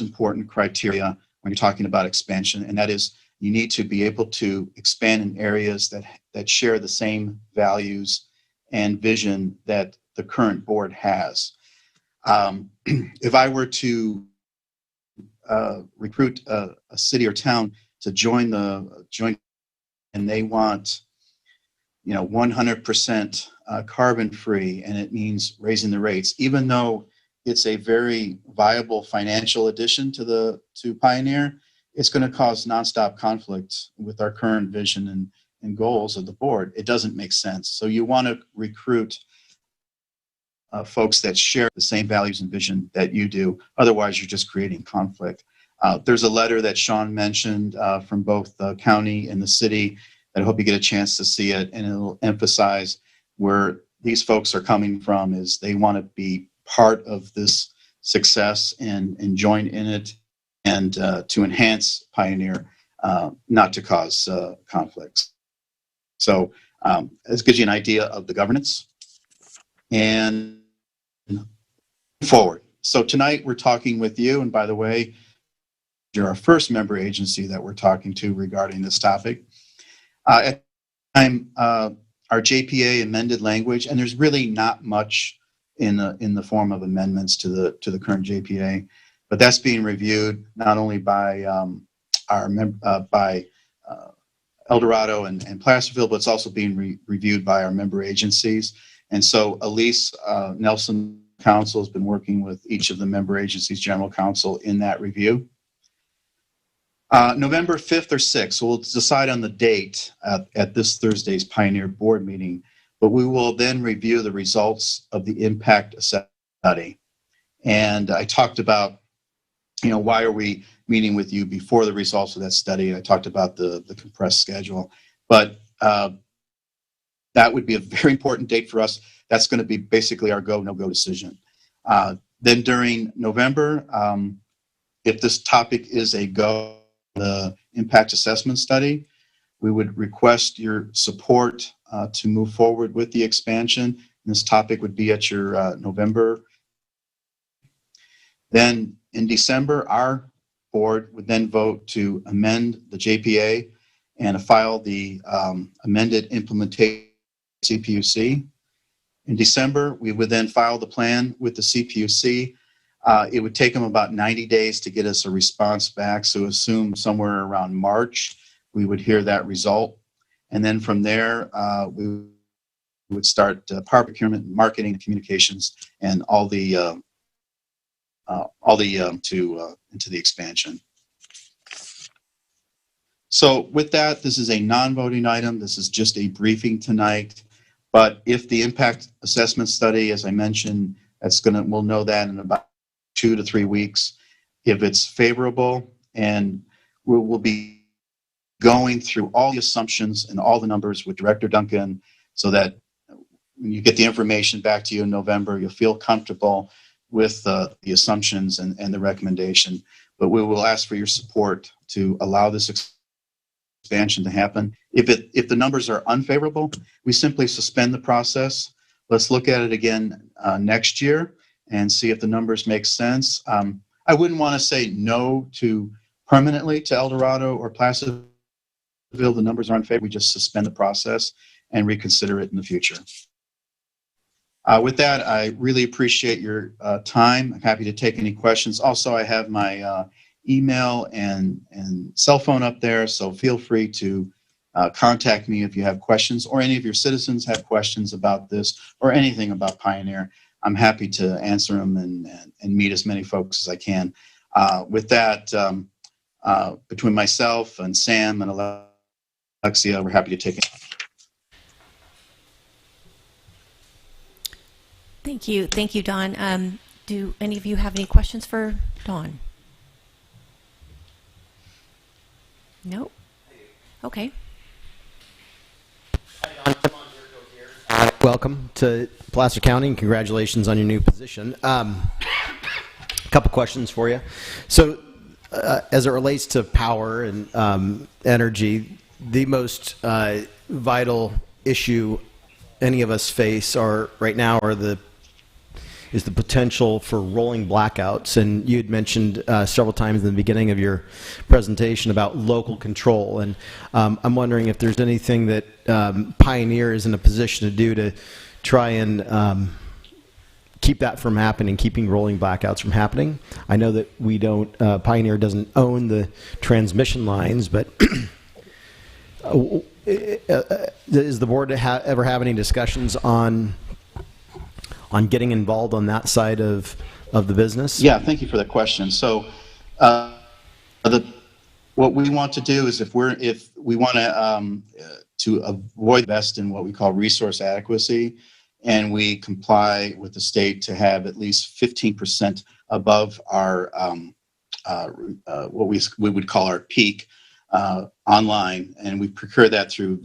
important criteria when you're talking about expansion, and that is you need to be able to expand in areas that share the same values and vision that the current board has. If I were to recruit a city or town to join and they want 100% carbon free, and it means raising the rates, even though it's a very viable financial addition to Pioneer, it's going to cause nonstop conflict with our current vision and goals of the board. It doesn't make sense. So you want to recruit folks that share the same values and vision that you do. Otherwise, you're just creating conflict. There's a letter that Sean mentioned from both the county and the city. I hope you get a chance to see it, and it'll emphasize where these folks are coming from is they want to be part of this success and join in it, and to enhance Pioneer, not to cause conflicts. So this gives you an idea of the governance. And forward. So tonight we're talking with you, and by the way, you're our first member agency that we're talking to regarding this topic. At the time, our JPA amended language, and there's really not much in the form of amendments to the current JPA, but that's being reviewed not only by El Dorado and Placerville, but it's also being reviewed by our member agencies. And so Elise Nelson Council has been working with each of the member agencies' general counsel in that review. November 5th or 6th, so we'll decide on the date at this Thursday's Pioneer Board meeting, but we will then review the results of the impact assessment study. And I talked about, why are we meeting with you before the results of that study? I talked about the compressed schedule, but that would be a very important date for us. That's going to be basically our go, no-go decision. Then during November, if this topic is a go, the impact assessment study, we would request your support to move forward with the expansion. And this topic would be at your November. Then in December, our board would then vote to amend the JPA and file the amended implementation CPUC. In December, we would then file the plan with the CPUC. It would take them about 90 days to get us a response back. So assume somewhere around March, we would hear that result. And then from there, we would start power procurement, marketing, communications, and all the into the expansion. So with that, this is a non-voting item. This is just a briefing tonight. But if the impact assessment study, as I mentioned, we'll know that in about 2 to 3 weeks. If it's favorable, and we'll be going through all the assumptions and all the numbers with Director Duncan, so that when you get the information back to you in November, you'll feel comfortable with the assumptions and the recommendation. But we will ask for your support to allow this expansion to happen. If the numbers are unfavorable, we simply suspend the process. Let's look at it again next year and see if the numbers make sense. I wouldn't want to say no to permanently to El Dorado or Placerville. The numbers are unfavorable. We just suspend the process and reconsider it in the future. With that, I really appreciate your time. I'm happy to take any questions. Also, I have my email and cell phone up there, so feel free to contact me if you have questions, or any of your citizens have questions about this or anything about Pioneer. I'm happy to answer them and meet as many folks as I can. With that, between myself and Sam and Alexia, we're happy to take it. Thank you, Don. Do any of you have any questions for Don? No? Okay. Welcome to Placer County, and congratulations on your new position. A couple questions for you. So, as it relates to power and energy, the most vital issue any of us face right now is the potential for rolling blackouts. And you had mentioned several times in the beginning of your presentation about local control. And I'm wondering if there's anything that Pioneer is in a position to do to try and keep that from happening, keeping rolling blackouts from happening. I know that we don't, Pioneer doesn't own the transmission lines, but does the board ever have any discussions on getting involved on that side of the business? Yeah, thank you for that question. So what we want to do is if we want to avoid best in what we call resource adequacy, and we comply with the state to have at least 15% above our what we would call our peak online, and we procure that through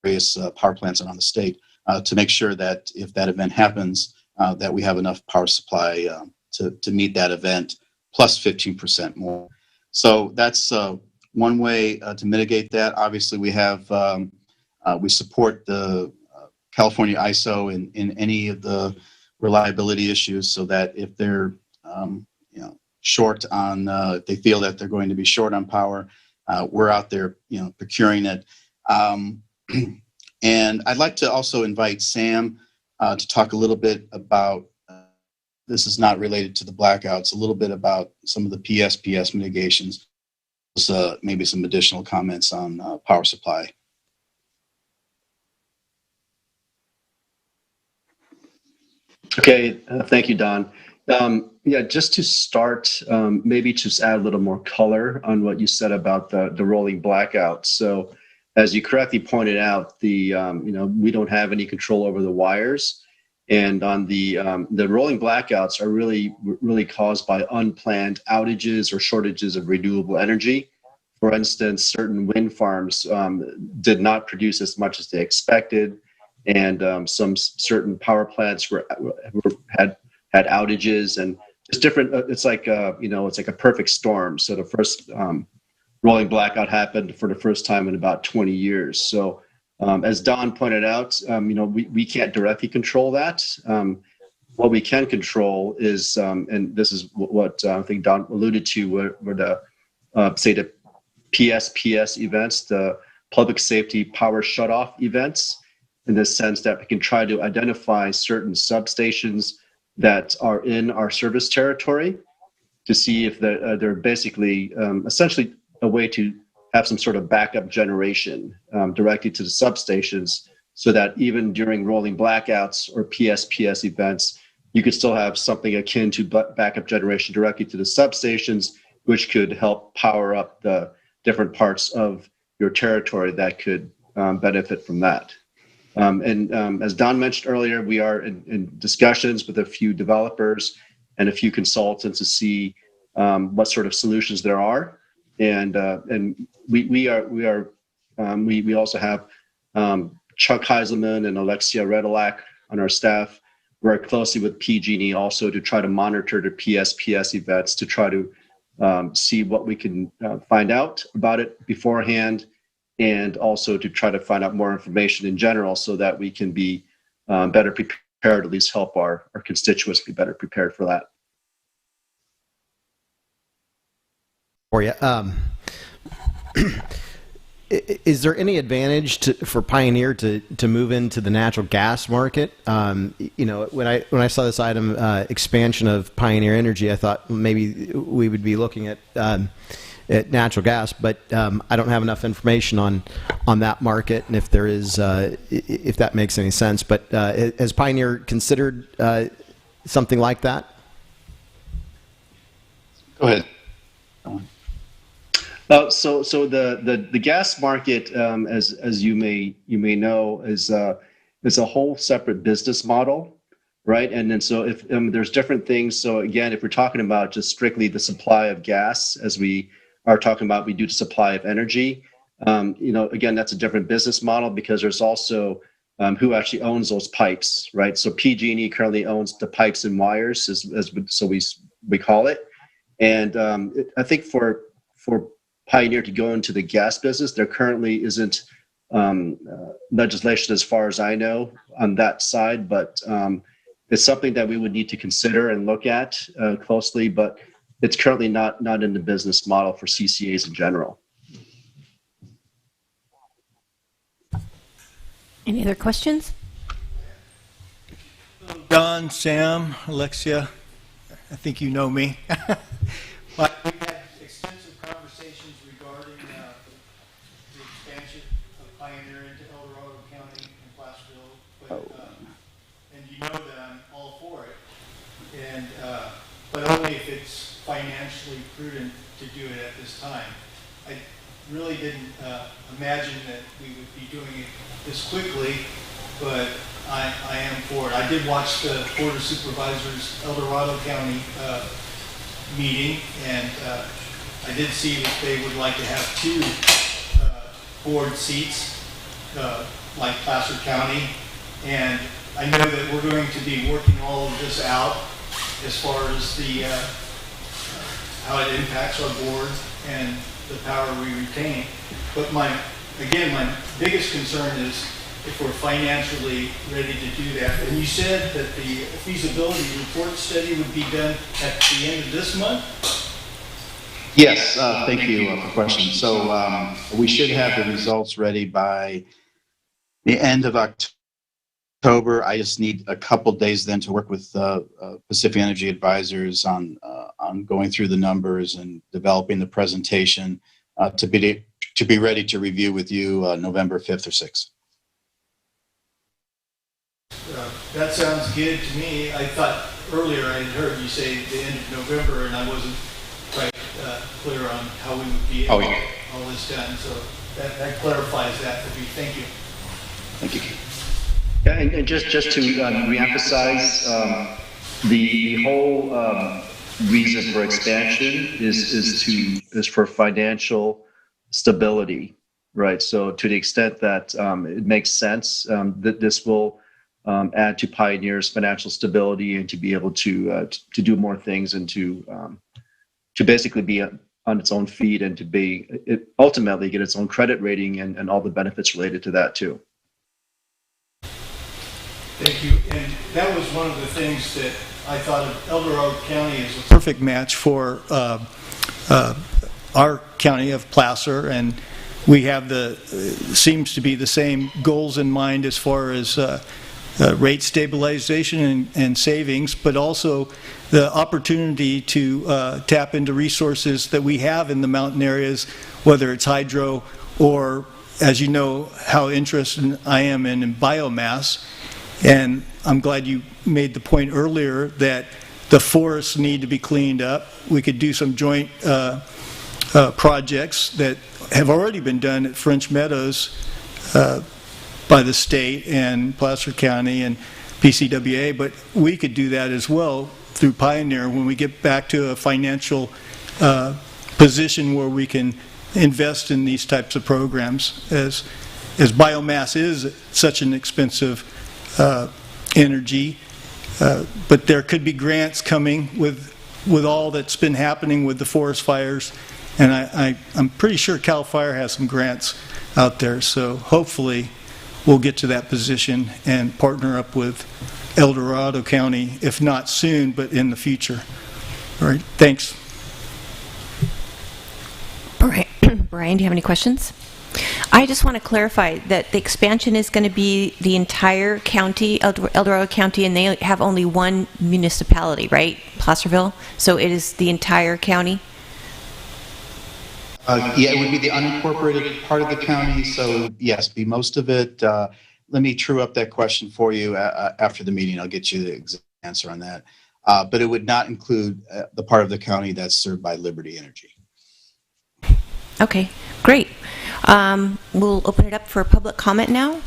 various power plants around the state. To make sure that if that event happens, that we have enough power supply to meet that event, plus 15% more. So that's one way to mitigate that. Obviously, we have we support the California ISO in any of the reliability issues, so that if they're short on, if they feel that they're going to be short on power, we're out there procuring it. And I'd like to also invite Sam to talk a little bit about, this is not related to the blackouts, a little bit about some of the PSPS mitigations. maybe some additional comments on power supply. Okay, thank you, Don. Yeah, just to start, maybe just add a little more color on what you said about the rolling blackouts. So, as you correctly pointed out, we don't have any control over the wires, and on the rolling blackouts are really caused by unplanned outages or shortages of renewable energy. For instance, certain wind farms did not produce as much as they expected, and some certain power plants had outages, and it's different. It's like it's like a perfect storm. So the first rolling blackout happened for the first time in about 20 years. So as Don pointed out, we can't directly control that. What we can control is, and this is what I think Don alluded to, were the say the PSPS events, the public safety power shutoff events, in the sense that we can try to identify certain substations that are in our service territory to see if they're basically essentially a way to have some sort of backup generation directly to the substations, so that even during rolling blackouts or PSPS events, you could still have something akin to backup generation directly to the substations, which could help power up the different parts of your territory that could benefit from that. As Don mentioned earlier, we are in discussions with a few developers and a few consultants to see what sort of solutions there are, and we also have Chuck Heiselman and Alexia Redalak on our staff work closely with PG&E also to try to monitor the PSPS events, to try to see what we can find out about it beforehand, and also to try to find out more information in general so that we can be better prepared, at least help our constituents be better prepared for that. For you. Is there any advantage for Pioneer to move into the natural gas market? When I saw this item, expansion of Pioneer Energy, I thought maybe we would be looking at natural gas, but I don't have enough information on that market, and if there is, if that makes any sense. But has Pioneer considered something like that? Go ahead. So the gas market, as you may know, is a whole separate business model, right? And then so if there's different things. So again, if we're talking about just strictly the supply of gas, as we are talking about, we do the supply of energy. Again, that's a different business model, because there's also who actually owns those pipes, right? So PG&E currently owns the pipes and wires, so we call it. And I think for Pioneer to go into the gas business, there currently isn't legislation, as far as I know, on that side, but it's something that we would need to consider and look at closely, but it's currently not in the business model for CCAs in general. Any other questions? Don, Sam, Alexia, I think you know me. But we had extensive conversations regarding the expansion of Pioneer into El Dorado County and Placerville, and you know that I'm all for it, and but only if it's financially prudent to do it at this time. I really didn't imagine that we would be doing it this quickly, but I am for it. I did watch the Board of Supervisors El Dorado County meeting, and I did see that they would like to have 2 board seats like Placer County, and I know that we're going to be working all of this out as far as the how it impacts our board and the power we retain. But my biggest concern is if we're financially ready to do that. And you said that the feasibility report study would be done at the end of this month? Yes, thank you for the question. So we should have the results ready by the end of October. I just need a couple days then to work with Pacific Energy advisors on going through the numbers and developing the presentation. to be ready to review with you November 5th or 6th. That sounds good to me. I thought earlier I had heard you say the end of November, and I wasn't quite clear on how we would be able to get all this done. So that clarifies that for me. Thank you. Thank you. Yeah, and just to reemphasize, the whole reason for expansion is for financial stability, right? So to the extent that it makes sense, that this will add to Pioneer's financial stability and to be able to do more things and to basically be on its own feet and to ultimately get its own credit rating and all the benefits related to that too. Thank you. And that was one of the things that I thought of El Dorado County as a perfect match for our county of Placer, and we have seems to be the same goals in mind as far as rate stabilization and savings, but also the opportunity to tap into resources that we have in the mountain areas, whether it's hydro or, as you know, how interested I am in biomass. And I'm glad you made the point earlier that the forests need to be cleaned up. We could do some joint projects that have already been done at French Meadows by the state and Placer County and PCWA, but we could do that as well through Pioneer when we get back to a financial position where we can invest in these types of programs, as biomass is such an expensive energy, but there could be grants coming with all that's been happening with the forest fires, and I'm pretty sure CAL FIRE has some grants out there, so hopefully we'll get to that position and partner up with El Dorado County, if not soon, but in the future. All right, thanks. Brian, do you have any questions? I just want to clarify that the expansion is going to be the entire county, El Dorado County, and they have only one municipality, right? Placerville? So it is the entire county? Yeah, it would be the unincorporated part of the county, so yes, be most of it. Let me true up that question for you after the meeting. I'll get you the exact answer on that. But it would not include the part of the county that's served by Liberty Energy. Okay, great. We'll open it up for public comment now.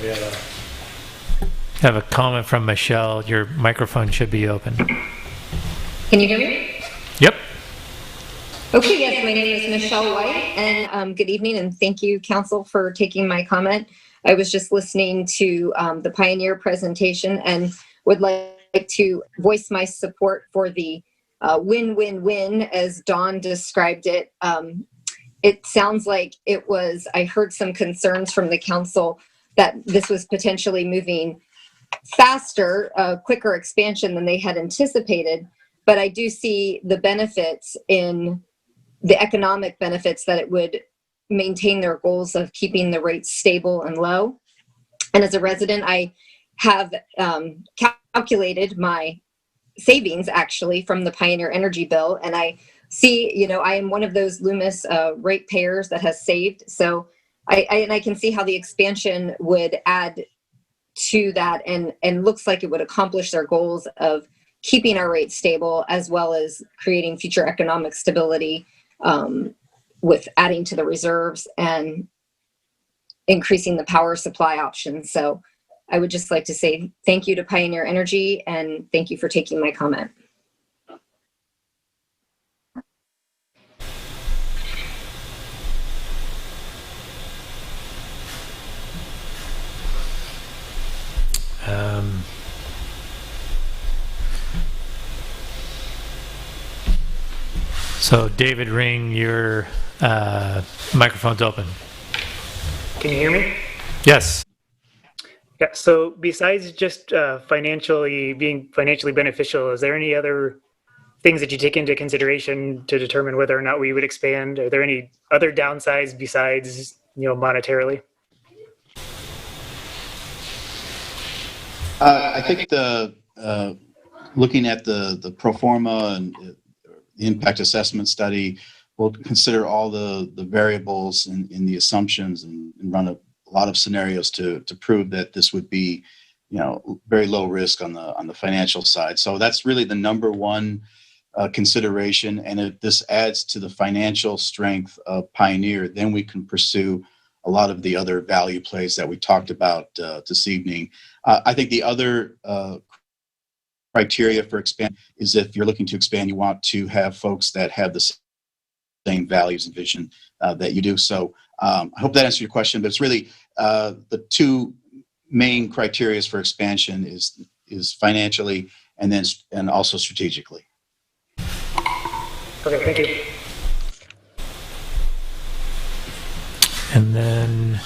We have a comment from Michelle. Your microphone should be open. Can you hear me? Yep. Okay, yes, my name is Michelle White, and good evening, and thank you, Council, for taking my comment. I was just listening to the Pioneer presentation and would like to voice my support for the win-win-win, as Dawn described it. It sounds like I heard some concerns from the Council that this was potentially moving faster, quicker expansion than they had anticipated. But I do see the benefits in the economic benefits that it would maintain their goals of keeping the rates stable and low. And as a resident, I have calculated my savings actually from the Pioneer Energy bill. And I see, I am one of those Loomis ratepayers that has saved. So I can see how the expansion would add to that and looks like it would accomplish their goals of keeping our rates stable, as well as creating future economic stability with adding to the reserves and increasing the power supply options. So I would just like to say thank you to Pioneer Energy and thank you for taking my comment. So David Ring, your microphone's open. Can you hear me? Yes. Yeah, so besides just being financially beneficial, is there any other things that you take into consideration to determine whether or not we would expand? Are there any other downsides besides, monetarily? I think looking at the pro forma and impact assessment study. We'll consider all the variables in the assumptions and run a lot of scenarios to prove that this would be, very low risk on the financial side. So that's really the number one consideration. And if this adds to the financial strength of Pioneer, then we can pursue a lot of the other value plays that we talked about this evening. I think the other criteria for expand is if you're looking to expand, you want to have folks that have the same values and vision that you do. So I hope that answers your question, but it's really the two main criteria for expansion is financially and also strategically. Okay, thank you. And then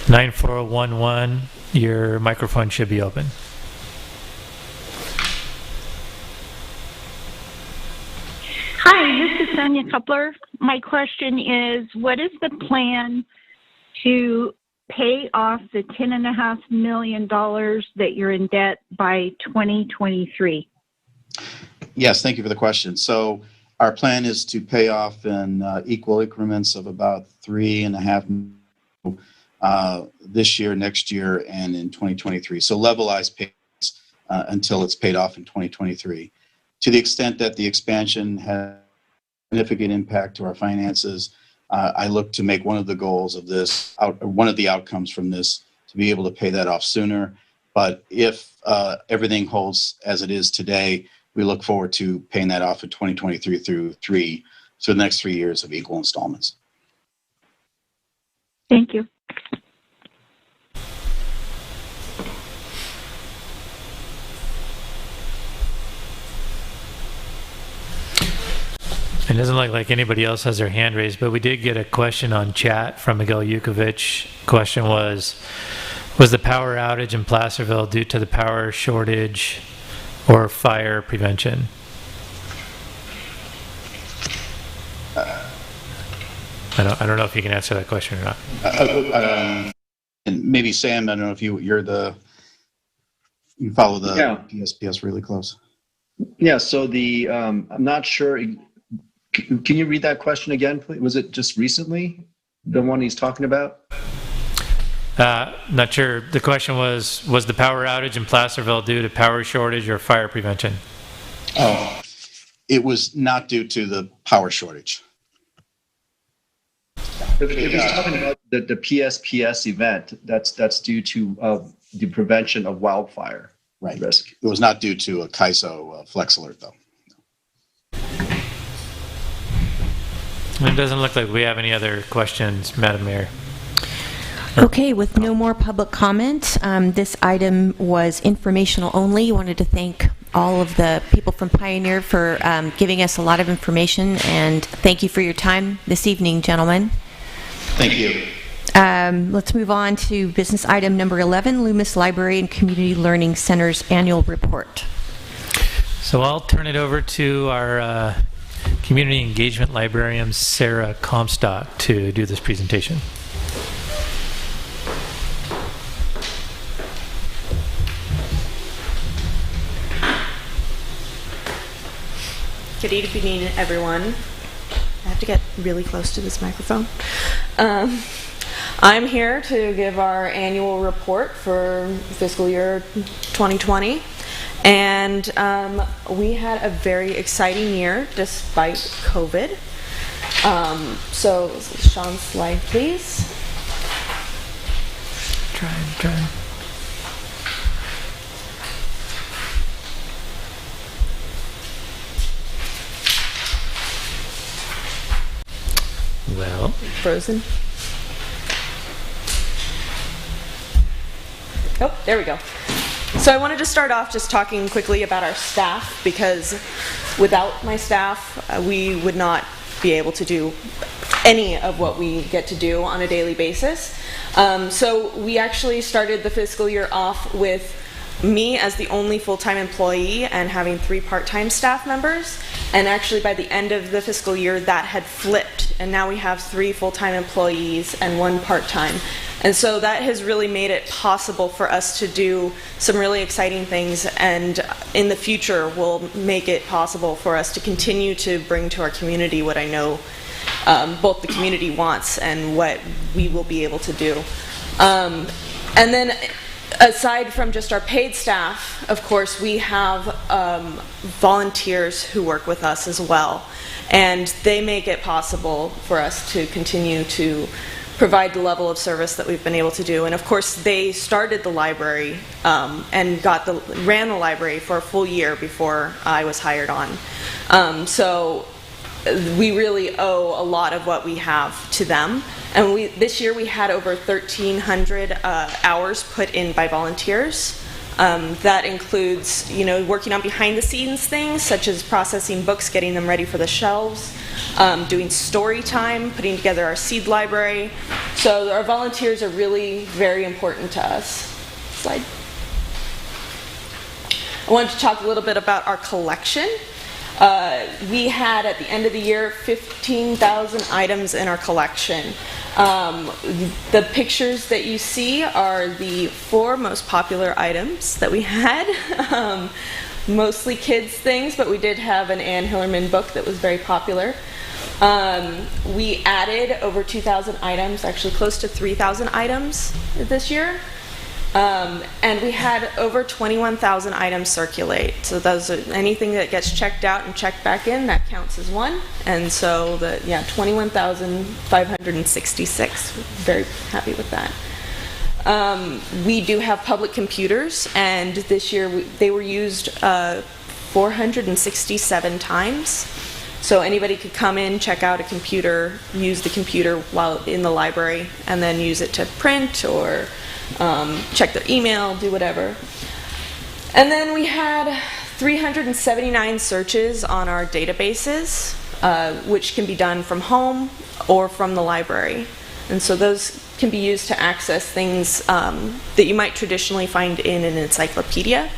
94011, your microphone should be open. Hi, this is Sonia Kupler. My question is, what is the plan to pay off the $10.5 million that you're in debt by 2023? Yes, thank you for the question. So our plan is to pay off in equal increments of about $3.5 million this year, next year, and in 2023. So levelized payments until it's paid off in 2023. To the extent that the expansion has significant impact to our finances, I look to make one of the goals of this, one of the outcomes from this, to be able to pay that off sooner. But if everything holds as it is today, we look forward to paying that off in 2023 through the next 3 years of equal installments. Thank you. It doesn't look like anybody else has their hand raised, but we did get a question on chat from Miguel Yukovich. Question was the power outage in Placerville due to the power shortage or fire prevention? I don't know if you can answer that question or not. And maybe Sam, I don't know if you follow the PSPS really close. Yeah. So I'm not sure. Can you read that question again, please? Was it just recently, the one he's talking about? Not sure. The question was the power outage in Placerville due to power shortage or fire prevention? Oh, it was not due to the power shortage. If he's talking about the PSPS event, that's due to the prevention of wildfire risk. It was not due to a CAISO flex alert, though. It doesn't look like we have any other questions, Madam Mayor. Okay, with no more public comment, this item was informational only. Wanted to thank all of the people from Pioneer for giving us a lot of information, and thank you for your time this evening, gentlemen. Thank you. Let's move on to business item number 11, Loomis Library and Community Learning Center's annual report. So I'll turn it over to our Community Engagement Librarian, Sarah Comstock, to do this presentation. Good evening, everyone. I have to get really close to this microphone. I'm here to give our annual report for fiscal year 2020. And we had a very exciting year despite COVID. So, Sean's slide, please. Try. Well. Frozen. Oh, there we go. So I wanted to start off just talking quickly about our staff, because without my staff, we would not be able to do any of what we get to do on a daily basis. So we actually started the fiscal year off with me as the only full-time employee and having 3 part-time staff members. And actually by the end of the fiscal year that had flipped, and now we have 3 full-time employees and 1 part-time. And so that has really made it possible for us to do some really exciting things, and in the future will make it possible for us to continue to bring to our community what I know both the community wants and what we will be able to do. And then aside from just our paid staff, of course, we have volunteers who work with us as well. And they make it possible for us to continue to provide the level of service that we've been able to do. And of course, they started the library and ran the library for a full year before I was hired on. So we really owe a lot of what we have to them. And this year we had over 1,300 hours put in by volunteers. That includes, working on behind the scenes things such as processing books, getting them ready for the shelves, doing story time, putting together our seed library. So our volunteers are really very important to us. Slide. I wanted to talk a little bit about our collection. We had, at the end of the year, 15,000 items in our collection. The pictures that you see are the 4 most popular items that we had. Mostly kids things, but we did have an Ann Hillerman book that was very popular. We added over 2,000 items, actually close to 3,000 items this year. And we had over 21,000 items circulate. So those are anything that gets checked out and checked back in, that counts as one. And so 21,566. Very happy with that. We do have public computers, and this year they were used 467 times. So anybody could come in, check out a computer, use the computer while in the library, and then use it to print or check their email, do whatever. And then we had 379 searches on our databases, which can be done from home or from the library. And so those can be used to access things that you might traditionally find in an encyclopedia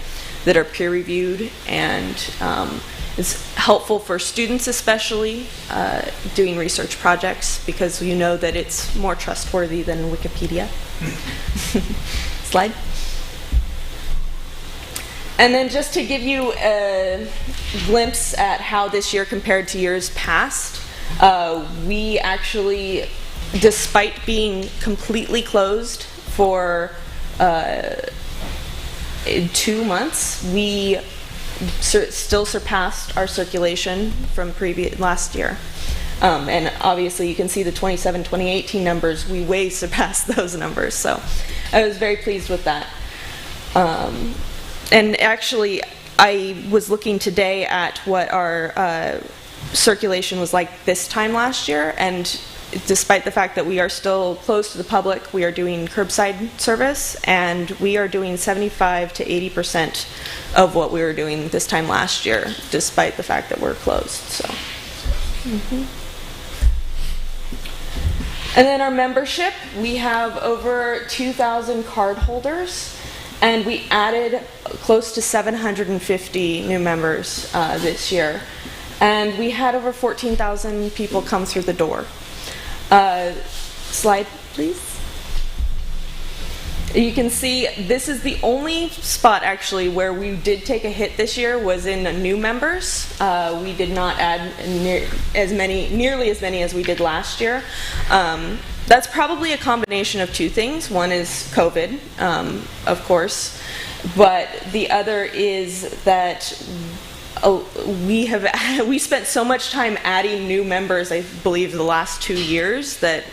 that are peer-reviewed, and it's helpful for students especially doing research projects, because you know that it's more trustworthy than Wikipedia. Slide. And then just to give you a glimpse at how this year compared to years past, we actually, despite being completely closed for 2 months, we still surpassed our circulation from last year. And obviously you can see the 2018 numbers, we way surpassed those numbers. So I was very pleased with that. And actually, I was looking today at what our circulation was like this time last year, and despite the fact that we are still closed to the public, we are doing curbside service, and we are doing 75 to 80% of what we were doing this time last year, despite the fact that we're closed. So. Mm-hmm. And then our membership, we have over 2,000 card holders, and we added close to 750 new members this year. And we had over 14,000 people come through the door. Slide, please. You can see this is the only spot actually where we did take a hit this year was in new members. We did not add nearly as many as we did last year. That's probably a combination of 2 things. One is COVID, of course, but the other is that we spent so much time adding new members, I believe, the last 2 years, that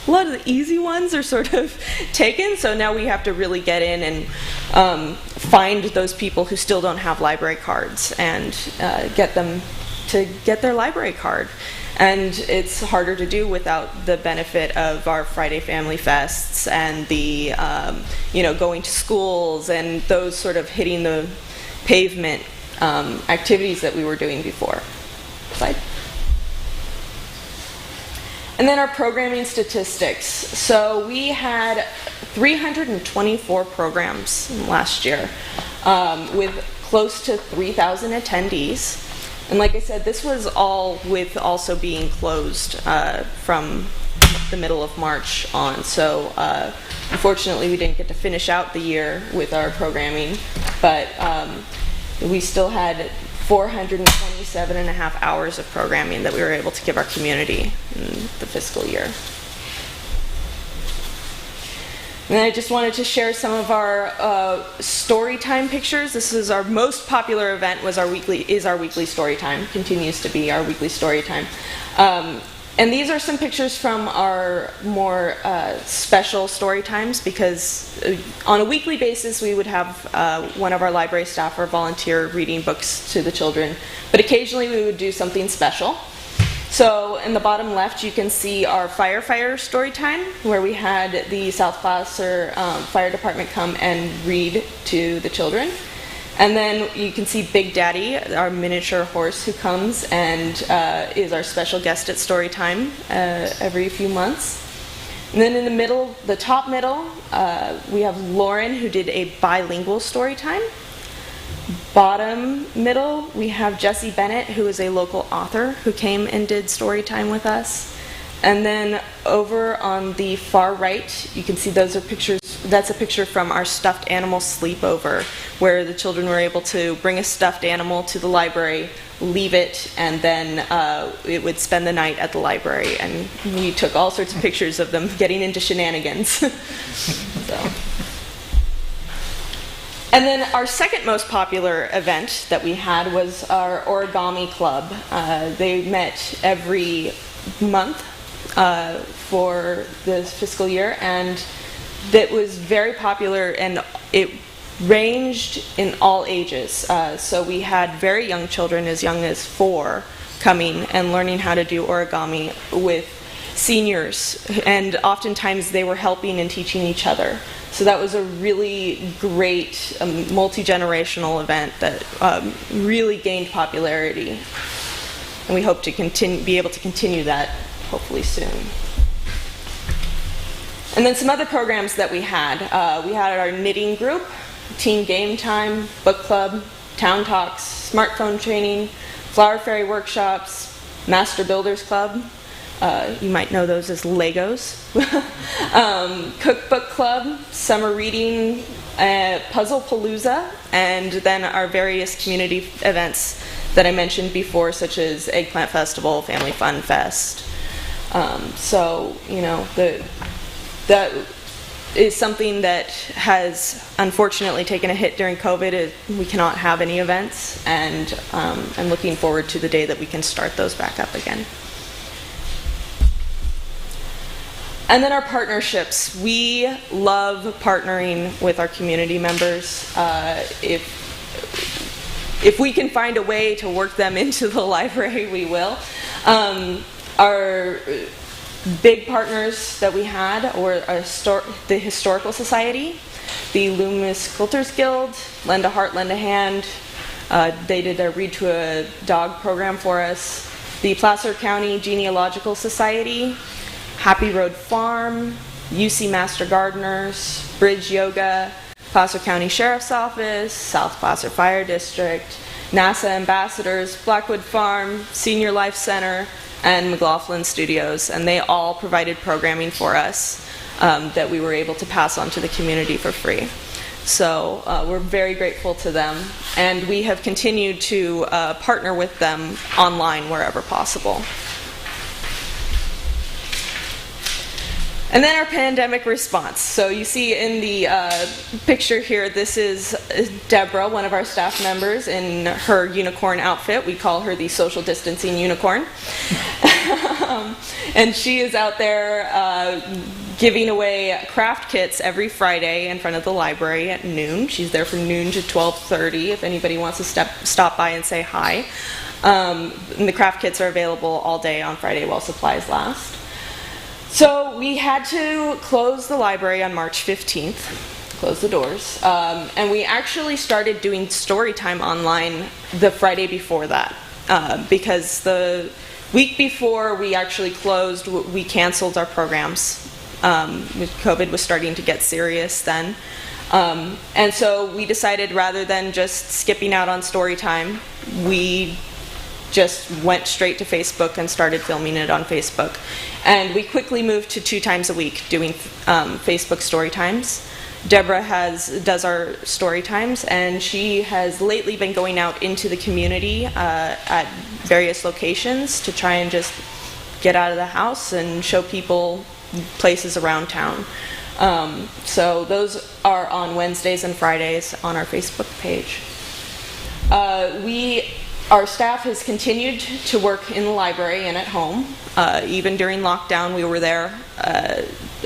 a lot of the easy ones are sort of taken. So now we have to really get in and find those people who still don't have library cards and get them to get their library card. And it's harder to do without the benefit of our Friday Family Fests and the, going to schools and those sort of hitting the pavement activities that we were doing before. Slide. And then our programming statistics. So we had 324 programs last year. with close to 3,000 attendees. And like I said, this was all with also being closed from the middle of March on. So unfortunately, we didn't get to finish out the year with our programming, but we still had 427 and a half hours of programming that we were able to give our community in the fiscal year. And I just wanted to share some of our story time pictures. This is our most popular event. Our weekly story time. Continues to be our weekly story time. And these are some pictures from our more special story times, because on a weekly basis we would have one of our library staff or volunteer reading books to the children, but occasionally we would do something special. So in the bottom left you can see our firefighter story time, where we had the South Placer Fire Department come and read to the children. And then you can see Big Daddy, our miniature horse, who comes and is our special guest at story time every few months. And then in the middle, the top middle, we have Lauren, who did a bilingual story time. Bottom middle, we have Jessie Bennett, who is a local author who came and did story time with us. And then over on the far right, you can see those are pictures. That's a picture from our stuffed animal sleepover, where the children were able to bring a stuffed animal to the library, leave it, and then it would spend the night at the library. And we took all sorts of pictures of them getting into shenanigans. So. And then our second most popular event that we had was our origami club. They met every month for this fiscal year, and that was very popular, and it ranged in all ages. So we had very young children, as young as 4, coming and learning how to do origami with seniors, and oftentimes they were helping and teaching each other. So that was a really great multi-generational event that really gained popularity, and we hope to be able to continue that hopefully soon. And then some other programs that we had our knitting group, teen game time, book club, town talks, smartphone training, flower fairy workshops, master builders club. You might know those as Legos. Cookbook club, summer reading, puzzle palooza, and then our various community events that I mentioned before, such as Eggplant Festival, Family Fun Fest. So, you know, that is something that has unfortunately taken a hit during COVID. We cannot have any events, and I'm looking forward to the day that we can start those back up again. And then our partnerships. We love partnering with our community members. If we can find a way to work them into the library, we will. Our big partners that we had were the Historical Society, the Loomis Quilters Guild, Lend a Heart, Lend a Hand. They did a Read to a Dog program for us. The Placer County Genealogical Society, Happy Road Farm, UC Master Gardeners, Bridge Yoga, Placer County Sheriff's Office, South Placer Fire District, NASA Ambassadors, Blackwood Farm, Senior Life Center, and McLaughlin Studios. And they all provided programming for us that we were able to pass on to the community for free. So we're very grateful to them, and we have continued to partner with them online wherever possible. And then our pandemic response. So you see in the picture here, this is Deborah, one of our staff members, in her unicorn outfit. We call her the social distancing unicorn. And she is out there giving away craft kits every Friday in front of the library at noon. She's there from noon to 12:30 if anybody wants to stop by and say hi. And the craft kits are available all day on Friday while supplies last. So we had to close the library on March 15th, close the doors, and we actually started doing story time online the Friday before that, because the week before we actually closed, we canceled our programs COVID was starting to get serious then. And so we decided, rather than just skipping out on story time, we just went straight to Facebook and started filming it on Facebook. And we quickly moved to 2 times a week doing Facebook story times. Deborah does our story times, and she has lately been going out into the community at various locations to try and just get out of the house and show people places around town. So those are on Wednesdays and Fridays on our Facebook page. Our staff has continued to work in the library and at home. Even during lockdown, we were there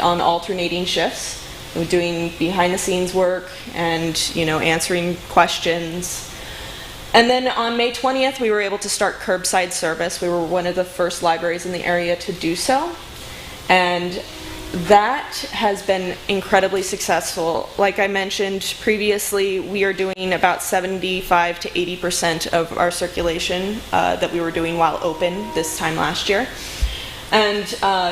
on alternating shifts, doing behind-the-scenes work and, answering questions. And then on May 20th, we were able to start curbside service. We were one of the first libraries in the area to do so. And that has been incredibly successful. Like I mentioned previously, we are doing about 75 to 80% of our circulation that we were doing while open this time last year. And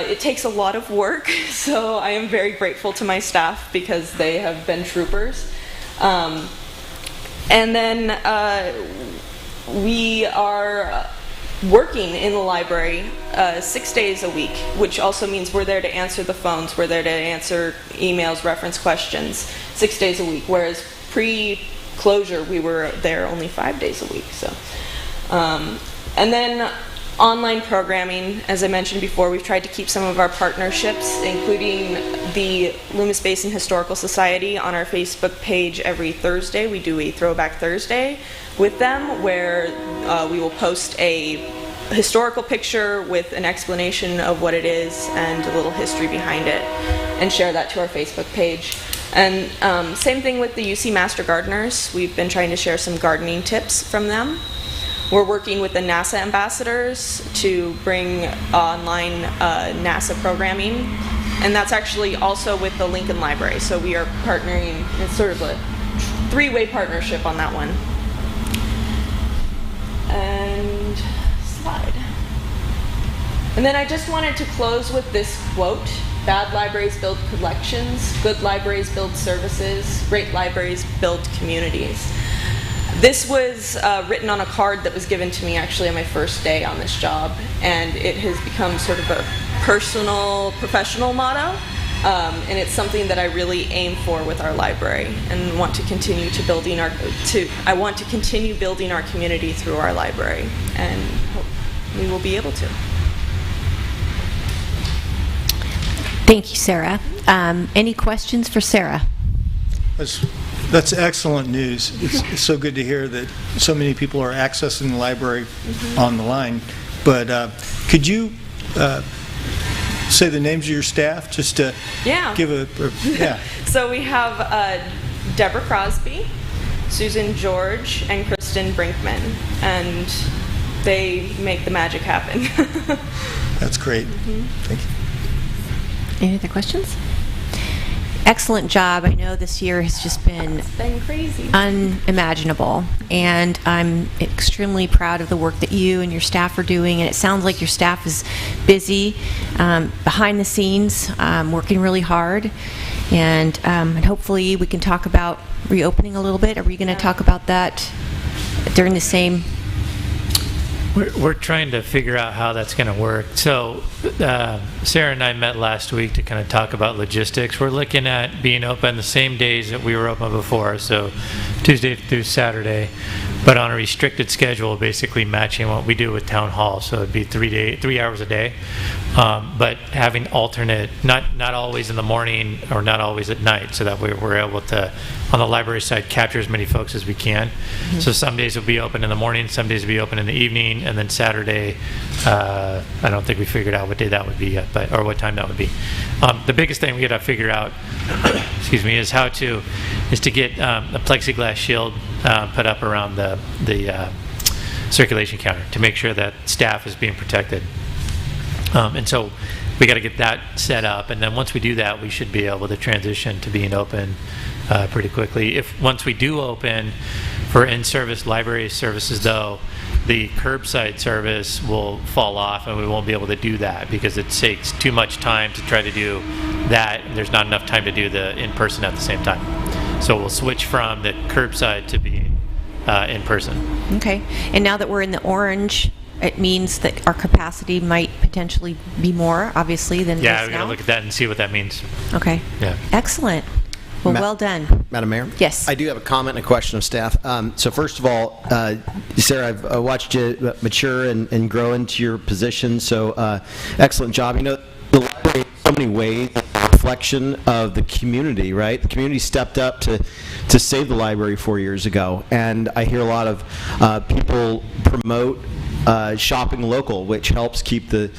it takes a lot of work, so I am very grateful to my staff because they have been troopers. And then we are working in the library 6 days a week, which also means we're there to answer the phones, we're there to answer emails, reference questions 6 days a week, whereas pre-closure we were there only 5 days a week. So, and then online programming, as I mentioned before, we've tried to keep some of our partnerships, including the Loomis Basin Historical Society, on our Facebook page every Thursday. We do a Throwback Thursday with them, where we will post a historical picture with an explanation of what it is and a little history behind it, and share that to our Facebook page. And same thing with the UC Master Gardeners. We've been trying to share some gardening tips from them. We're working with the NASA ambassadors to bring online NASA programming, and that's actually also with the Lincoln Library. So we are partnering. It's sort of a 3-way partnership on that one. And slide. And then I just wanted to close with this quote: "Bad libraries build collections, good libraries build services, great libraries build communities." This was written on a card that was given to me actually on my first day on this job, and it has become sort of a personal, professional motto, and it's something that I really aim for with our library, and want to continue to I want to continue building our community through our library, and hope we will be able to. Thank you, Sarah. Any questions for Sarah? That's excellent news. It's so good to hear that so many people are accessing the library on the line. But could you say the names of your staff just to give a yeah? So we have Deborah Crosby, Susan George, and Kristen Brinkman, and they make the magic happen. That's great. Thank you. Any other questions? Excellent job. I know this year has just been crazy, unimaginable, and I'm extremely proud of the work that you and your staff are doing, and it sounds like your staff is busy behind the scenes, working really hard, and hopefully we can talk about reopening a little bit. Are we going to talk about that during the same? We're trying to figure out how that's going to work. So Sarah and I met last week to kind of talk about logistics. We're looking at being open the same days that we were open before, so Tuesday through Saturday, but on a restricted schedule, basically matching what we do with town hall. So it'd be 3 hours a day, but having alternate, not always in the morning or not always at night, so that way we're able to, on the library side, capture as many folks as we can. So some days will be open in the morning, some days will be open in the evening, and then Saturday, I don't think we figured out what day that would be yet, or what time that would be. The biggest thing we got to figure out, excuse me, is to get a plexiglass shield put up around the circulation counter to make sure that staff is being protected. And so we got to get that set up, and then once we do that, we should be able to transition to being open pretty quickly. Once we do open for in-service library services, though, the curbside service will fall off and we won't be able to do that because it takes too much time to try to do that. There's not enough time to do the in-person at the same time. So we'll switch from the curbside to being in person. Okay. And now that we're in the orange, it means that our capacity might potentially be more, obviously, than Yeah, this we're going to now? look at that and see what that means. Okay. Yeah. Excellent. Well, well done. Madam Mayor? Yes. I do have a comment and a question of staff. So first of all, Sarah, I've watched you mature and grow into your position, so excellent job. You know, the library in so many ways is a reflection of the community, right? The community stepped up to save the library 4 years ago, and I hear a lot of people promote shopping local, which helps keep the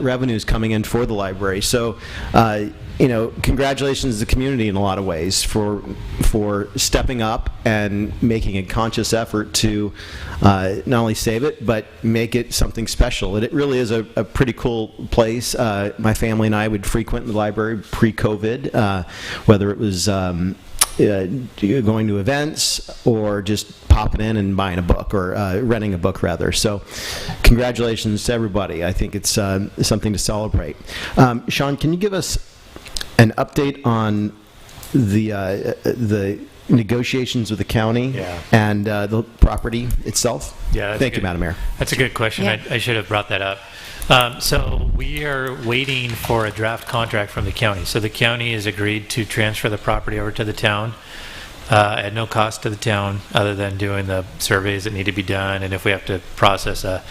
revenues coming in for the library. So, you know, congratulations to the community in a lot of ways for stepping up and making a conscious effort to not only save it but make it something special. It really is a pretty cool place. My family and I would frequent the library pre-COVID, whether it was going to events or just popping in and buying a book or renting a book rather. So congratulations to everybody. I think it's something to celebrate. Sean, can you give us an update on the negotiations with the county and the property itself? Yeah. Thank you, Madam Mayor. That's a good question. Yeah. I should have brought that up. So we are waiting for a draft contract from the county. So the county has agreed to transfer the property over to the town at no cost to the town other than doing the surveys that need to be done and if we have to process a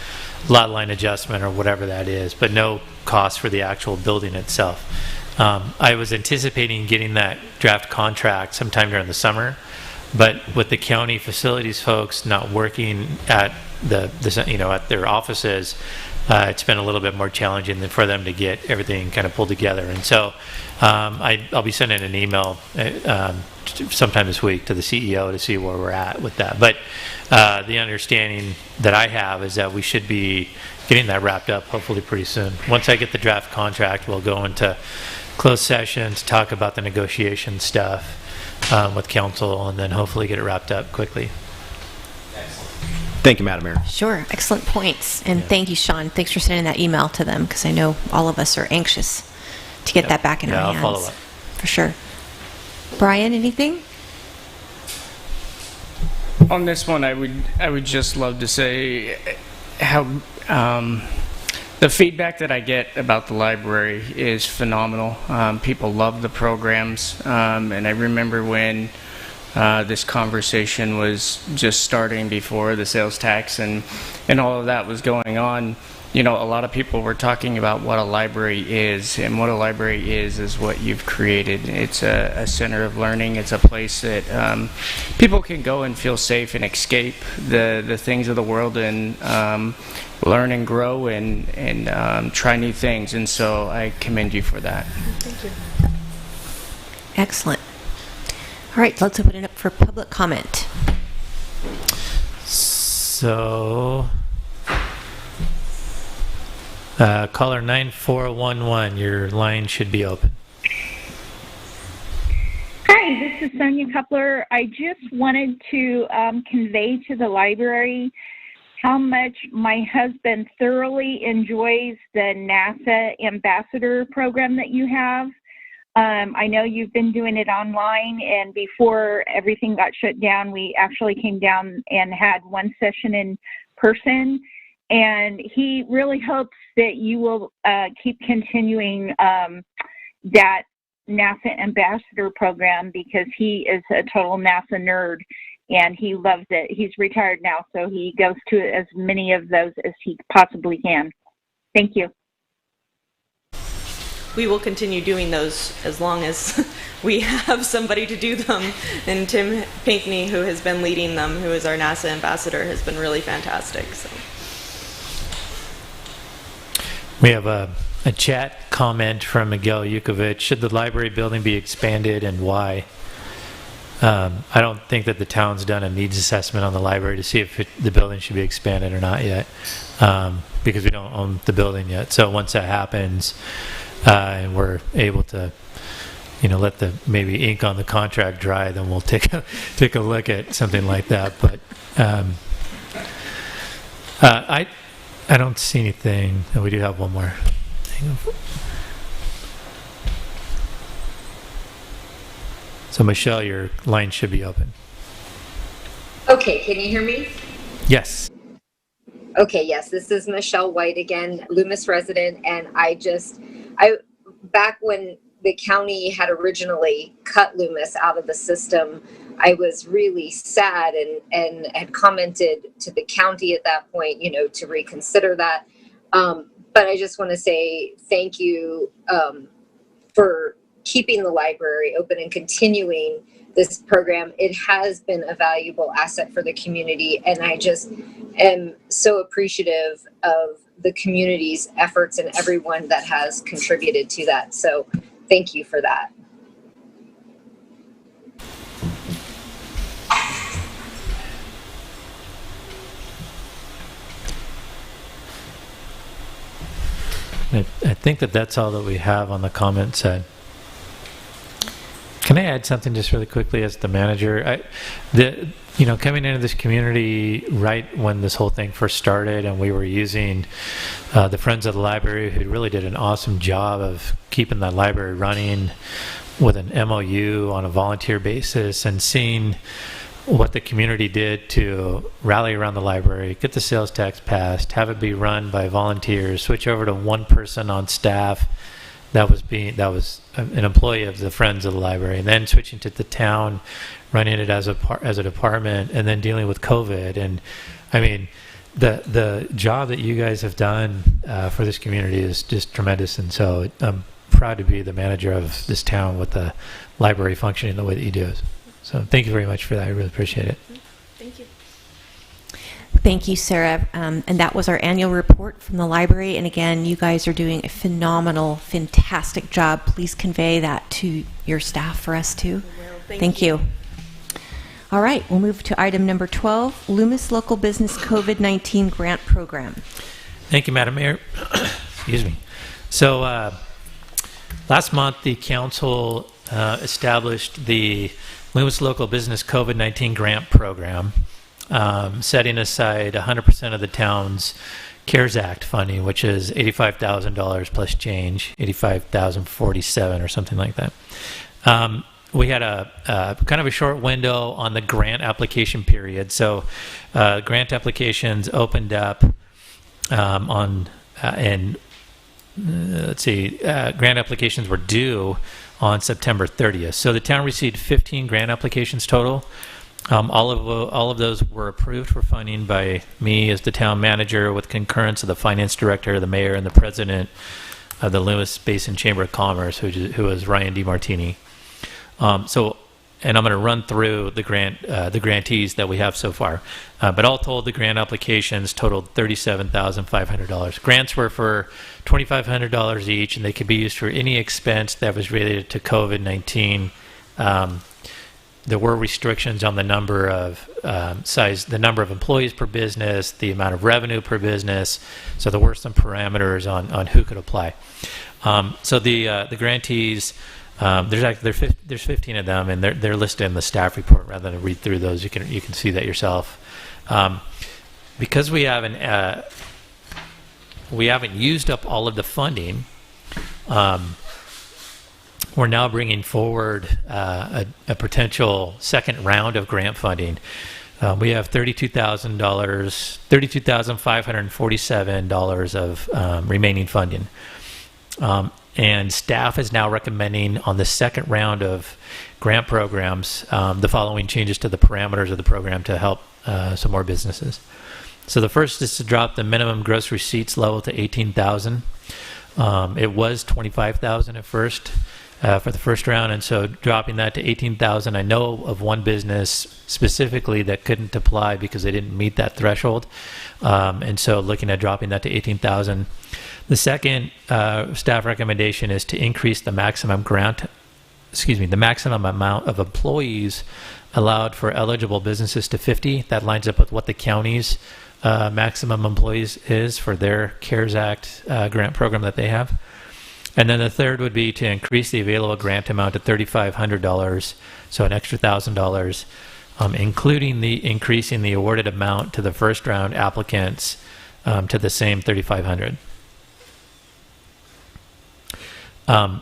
lot line adjustment or whatever that is, but no cost for the actual building itself. I was anticipating getting that draft contract sometime during the summer, but with the county facilities folks not working at at their offices, it's been a little bit more challenging for them to get everything kind of pulled together. And so I'll be sending an email sometime this week to the CEO to see where we're at with that. But the understanding that I have is that we should be getting that wrapped up hopefully pretty soon. Once I get the draft contract, we'll go into closed session to talk about the negotiation stuff with council and then hopefully get it wrapped up quickly. Thank you, Madam Mayor. Sure. Excellent points. And thank you, Sean. Thanks for sending that email to them because I know all of us are anxious to get that back in our hands. I'll follow up. For sure. Brian, anything? On this one, I would just love to say how the feedback that I get about the library is phenomenal. People love the programs, and I remember when this conversation was just starting before the sales tax and all of that was going on. You know, a lot of people were talking about what a library is, and what a library is what you've created. It's a center of learning. It's a place that people can go and feel safe and escape the things of the world and learn and grow and try new things. And so I commend you for that. Thank you. Excellent. All right, let's open it up for public comment. So, caller 9411, your line should be open. Hi, this is Sonia Coupler. I just wanted to convey to the library how much my husband thoroughly enjoys the NASA Ambassador program that you have. I know you've been doing it online, and before everything got shut down, we actually came down and had one session in person. And he really hopes that you will keep continuing that NASA Ambassador program because he is a total NASA nerd and he loves it. He's retired now, so he goes to as many of those as he possibly can. Thank you. We will continue doing those as long as we have somebody to do them. And Tim Pinkney, who has been leading them, who is our NASA ambassador, has been really fantastic. So. We have a chat comment from Miguel Yukovic. Should the library building be expanded and why? I don't think that the town's done a needs assessment on the library to see if the building should be expanded or not yet, because we don't own the building yet. So once that happens, and we're able to, let the maybe ink on the contract dry, then we'll take a look at something like that. But I don't see anything. And we do have one more. Hang on. So Michelle, your line should be open. Okay, can you hear me? Yes. Okay, yes, this is Michelle White again, Loomis resident, and back when the county had originally cut Loomis out of the system, I was really sad and had commented to the county at that point, to reconsider that. But I just want to say thank you for keeping the library open and continuing this program. It has been a valuable asset for the community, and I just am so appreciative of the community's efforts and everyone that has contributed to that. So thank you for that. I think that's all that we have on the comment side. Can I add something just really quickly as the manager? Coming into this community right when this whole thing first started, and we were using the Friends of the Library, who really did an awesome job of keeping the library running with an MOU on a volunteer basis, and seeing what the community did to rally around the library, get the sales tax passed, have it be run by volunteers, switch over to one person on staff that was an employee of the Friends of the Library, and then switching to the town, running it as a department, and then dealing with COVID. And I mean, the job that you guys have done for this community is just tremendous. And so I'm proud to be the manager of this town with the library functioning the way that you do. So thank you very much for that. I really appreciate it. Thank you. Thank you, Sarah. And that was our annual report from the library. And again, you guys are doing a phenomenal, fantastic job. Please convey that to your staff for us too. Thank you. All right, we'll move to item number 12, Loomis Local Business COVID-19 Grant Program. Thank you, Madam Mayor. Excuse me. So last month, the council established the Loomis Local Business COVID-19 Grant Program, setting aside 100% of the town's CARES Act funding, which is $85,000 plus change, $85,047 or something like that. We had a kind of a short window on the grant application period. So grant applications opened up grant applications were due on September 30th. So the town received 15 grant applications total. All of those were approved for funding by me as the town manager, with concurrence of the finance director, the mayor, and the president of the Loomis Basin Chamber of Commerce, who is Ryan DiMartini. And I'm going to run through the grantees that we have so far. But all told, the grant applications totaled $37,500. Grants were for $2,500 each, and they could be used for any expense that was related to COVID-19. There were restrictions on the number of the number of employees per business, the amount of revenue per business. So there were some parameters on who could apply. So the grantees. There's 15 of them, and they're listed in the staff report. Rather than read through those, you can see that yourself. Because we haven't used up all of the funding, we're now bringing forward a potential second round of grant funding. We have $32,547 of remaining funding. And staff is now recommending on the second round of grant programs the following changes to the parameters of the program to help some more businesses. So the first is to drop the minimum gross receipts level to $18,000. It was $25,000 at first for the first round, and so dropping that to $18,000. I know of one business specifically that couldn't apply because they didn't meet that threshold, and so looking at dropping that to $18,000. The second staff recommendation is to increase the maximum amount of employees allowed for eligible businesses to 50. That lines up with what the county's maximum employees is for their CARES Act grant program that they have. And then the third would be to increase the available grant amount to $3,500, so an extra $1,000, including increasing the awarded amount to the first round applicants to the same $3,500.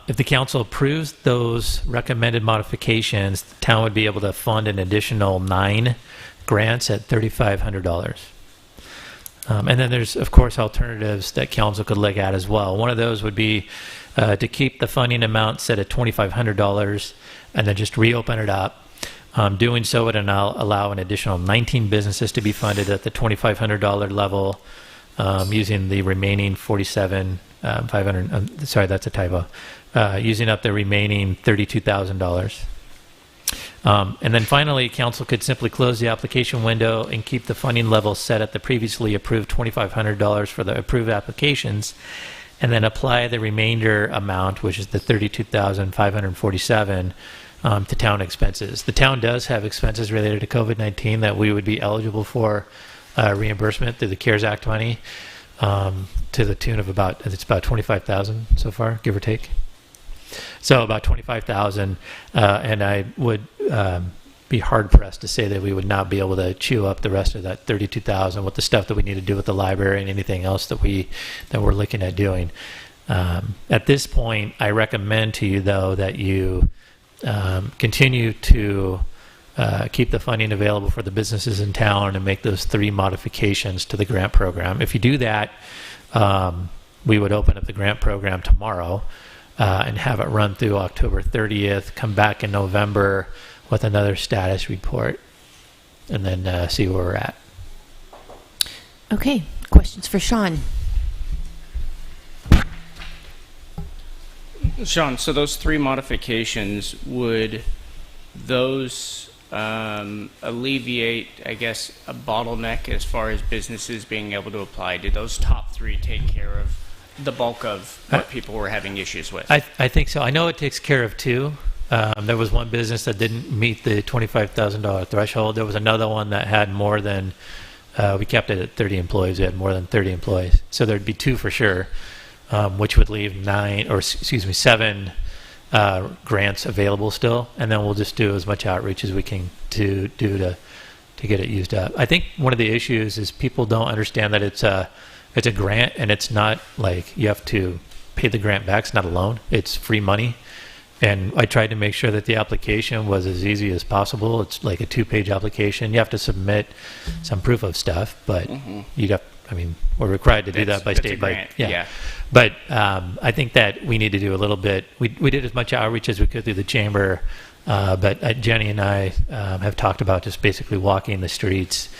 If the council approves those recommended modifications, the town would be able to fund an additional 9 grants at $3,500. And then there's, of course, alternatives that council could look at as well. One of those would be to keep the funding amount set at $2,500 and then just reopen it up. Doing so would allow an additional 19 businesses to be funded at the $2,500 level, using the remaining 500. Sorry, that's a typo. Using up the remaining $32,000. And then finally, council could simply close the application window and keep the funding level set at the previously approved $2,500 for the approved applications, and then apply the remainder amount, which is the $32,547, to town expenses. The town does have expenses related to COVID-19 that we would be eligible for reimbursement through the CARES Act money, to the tune of about $25,000 so far, give or take. So about $25,000, and I would be hard pressed to say that we would not be able to chew up the rest of that $32,000 with the stuff that we need to do with the library and anything else that we're looking at doing. At this point, I recommend to you though that you continue to keep the funding available for the businesses in town and make those 3 modifications to the grant program. If you do that, we would open up the grant program tomorrow. And have it run through October 30th, come back in November with another status report, and then see where we're at. Okay, questions for Sean? Sean, so those 3 modifications, would those alleviate, I guess, a bottleneck as far as businesses being able to apply? Did those top 3 take care of the bulk of what people were having issues with? I think so. I know it takes care of 2. There was one business that didn't meet the $25,000 threshold. There was another one that had more than, we kept it at 30 employees. We had more than 30 employees. So there'd be 2 for sure, which would leave 7 grants available still. And then we'll just do as much outreach as we can to get it used up. I think one of the issues is people don't understand that it's a grant, and it's not like you have to pay the grant back. It's not a loan. It's free money. And I tried to make sure that the application was as easy as possible. It's like a 2-page application. You have to submit some proof of stuff, but we're required to do that by state. Yeah. But I think that we need to do a little bit. We did as much outreach as we could through the chamber, but Jenny and I have talked about just basically walking the streets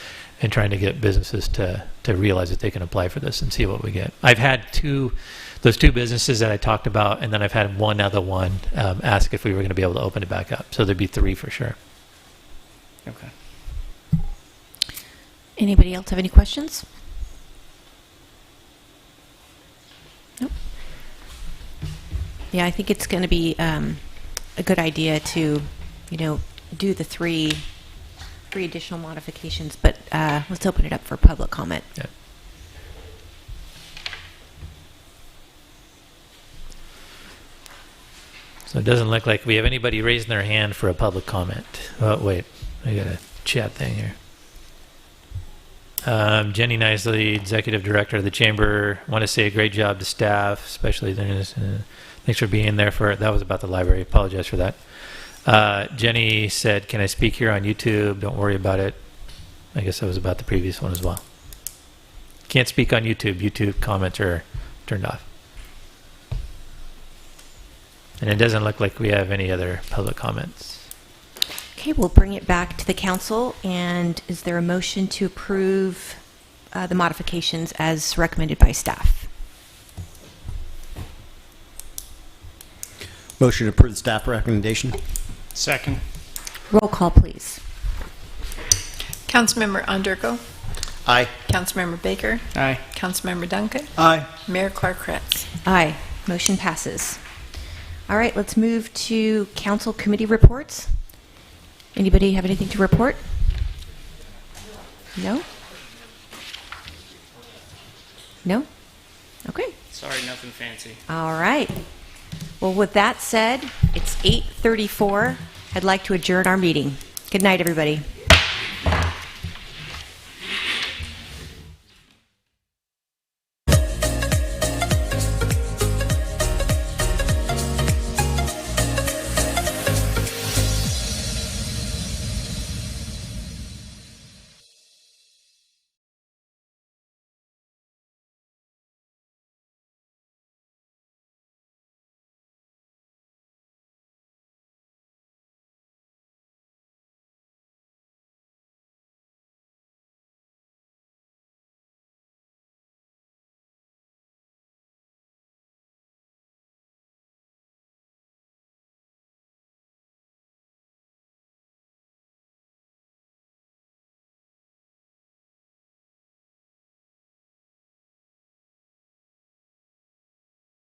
and trying to get businesses to realize that they can apply for this and see what we get. I've had those 2 businesses that I talked about, and then I've had one other one ask if we were going to be able to open it back up. So there'd be 3 for sure. Okay. Anybody else have any questions? Nope. Yeah, I think it's going to be a good idea to, do the 3 additional modifications, but let's open it up for public comment. Yeah. So it doesn't look like we have anybody raising their hand for a public comment. Oh, wait. I got a chat thing here. Jenny Nisley, Executive Director of the Chamber, want to say a great job to staff, especially thanks for being there for it. That was about the library. Apologize for that. Jenny said, can I speak here on YouTube? Don't worry about it. I guess that was about the previous one as well. Can't speak on YouTube. YouTube comments are turned off. And it doesn't look like we have any other public comments. Okay, we'll bring it back to the council. And is there a motion to approve the modifications as recommended by staff? Motion to approve the staff recommendation. Second. Roll call, please. Councilmember Onderko. Aye. Councilmember Baker. Aye. Councilmember Duncan. Aye. Mayor Clark-Kretz. Aye. Motion passes. All right, let's move to council committee reports. Anybody have anything to report? No? No? Okay. Sorry, nothing fancy. All right. Well, with that said, it's 8:34. I'd like to adjourn our meeting. Good night, everybody.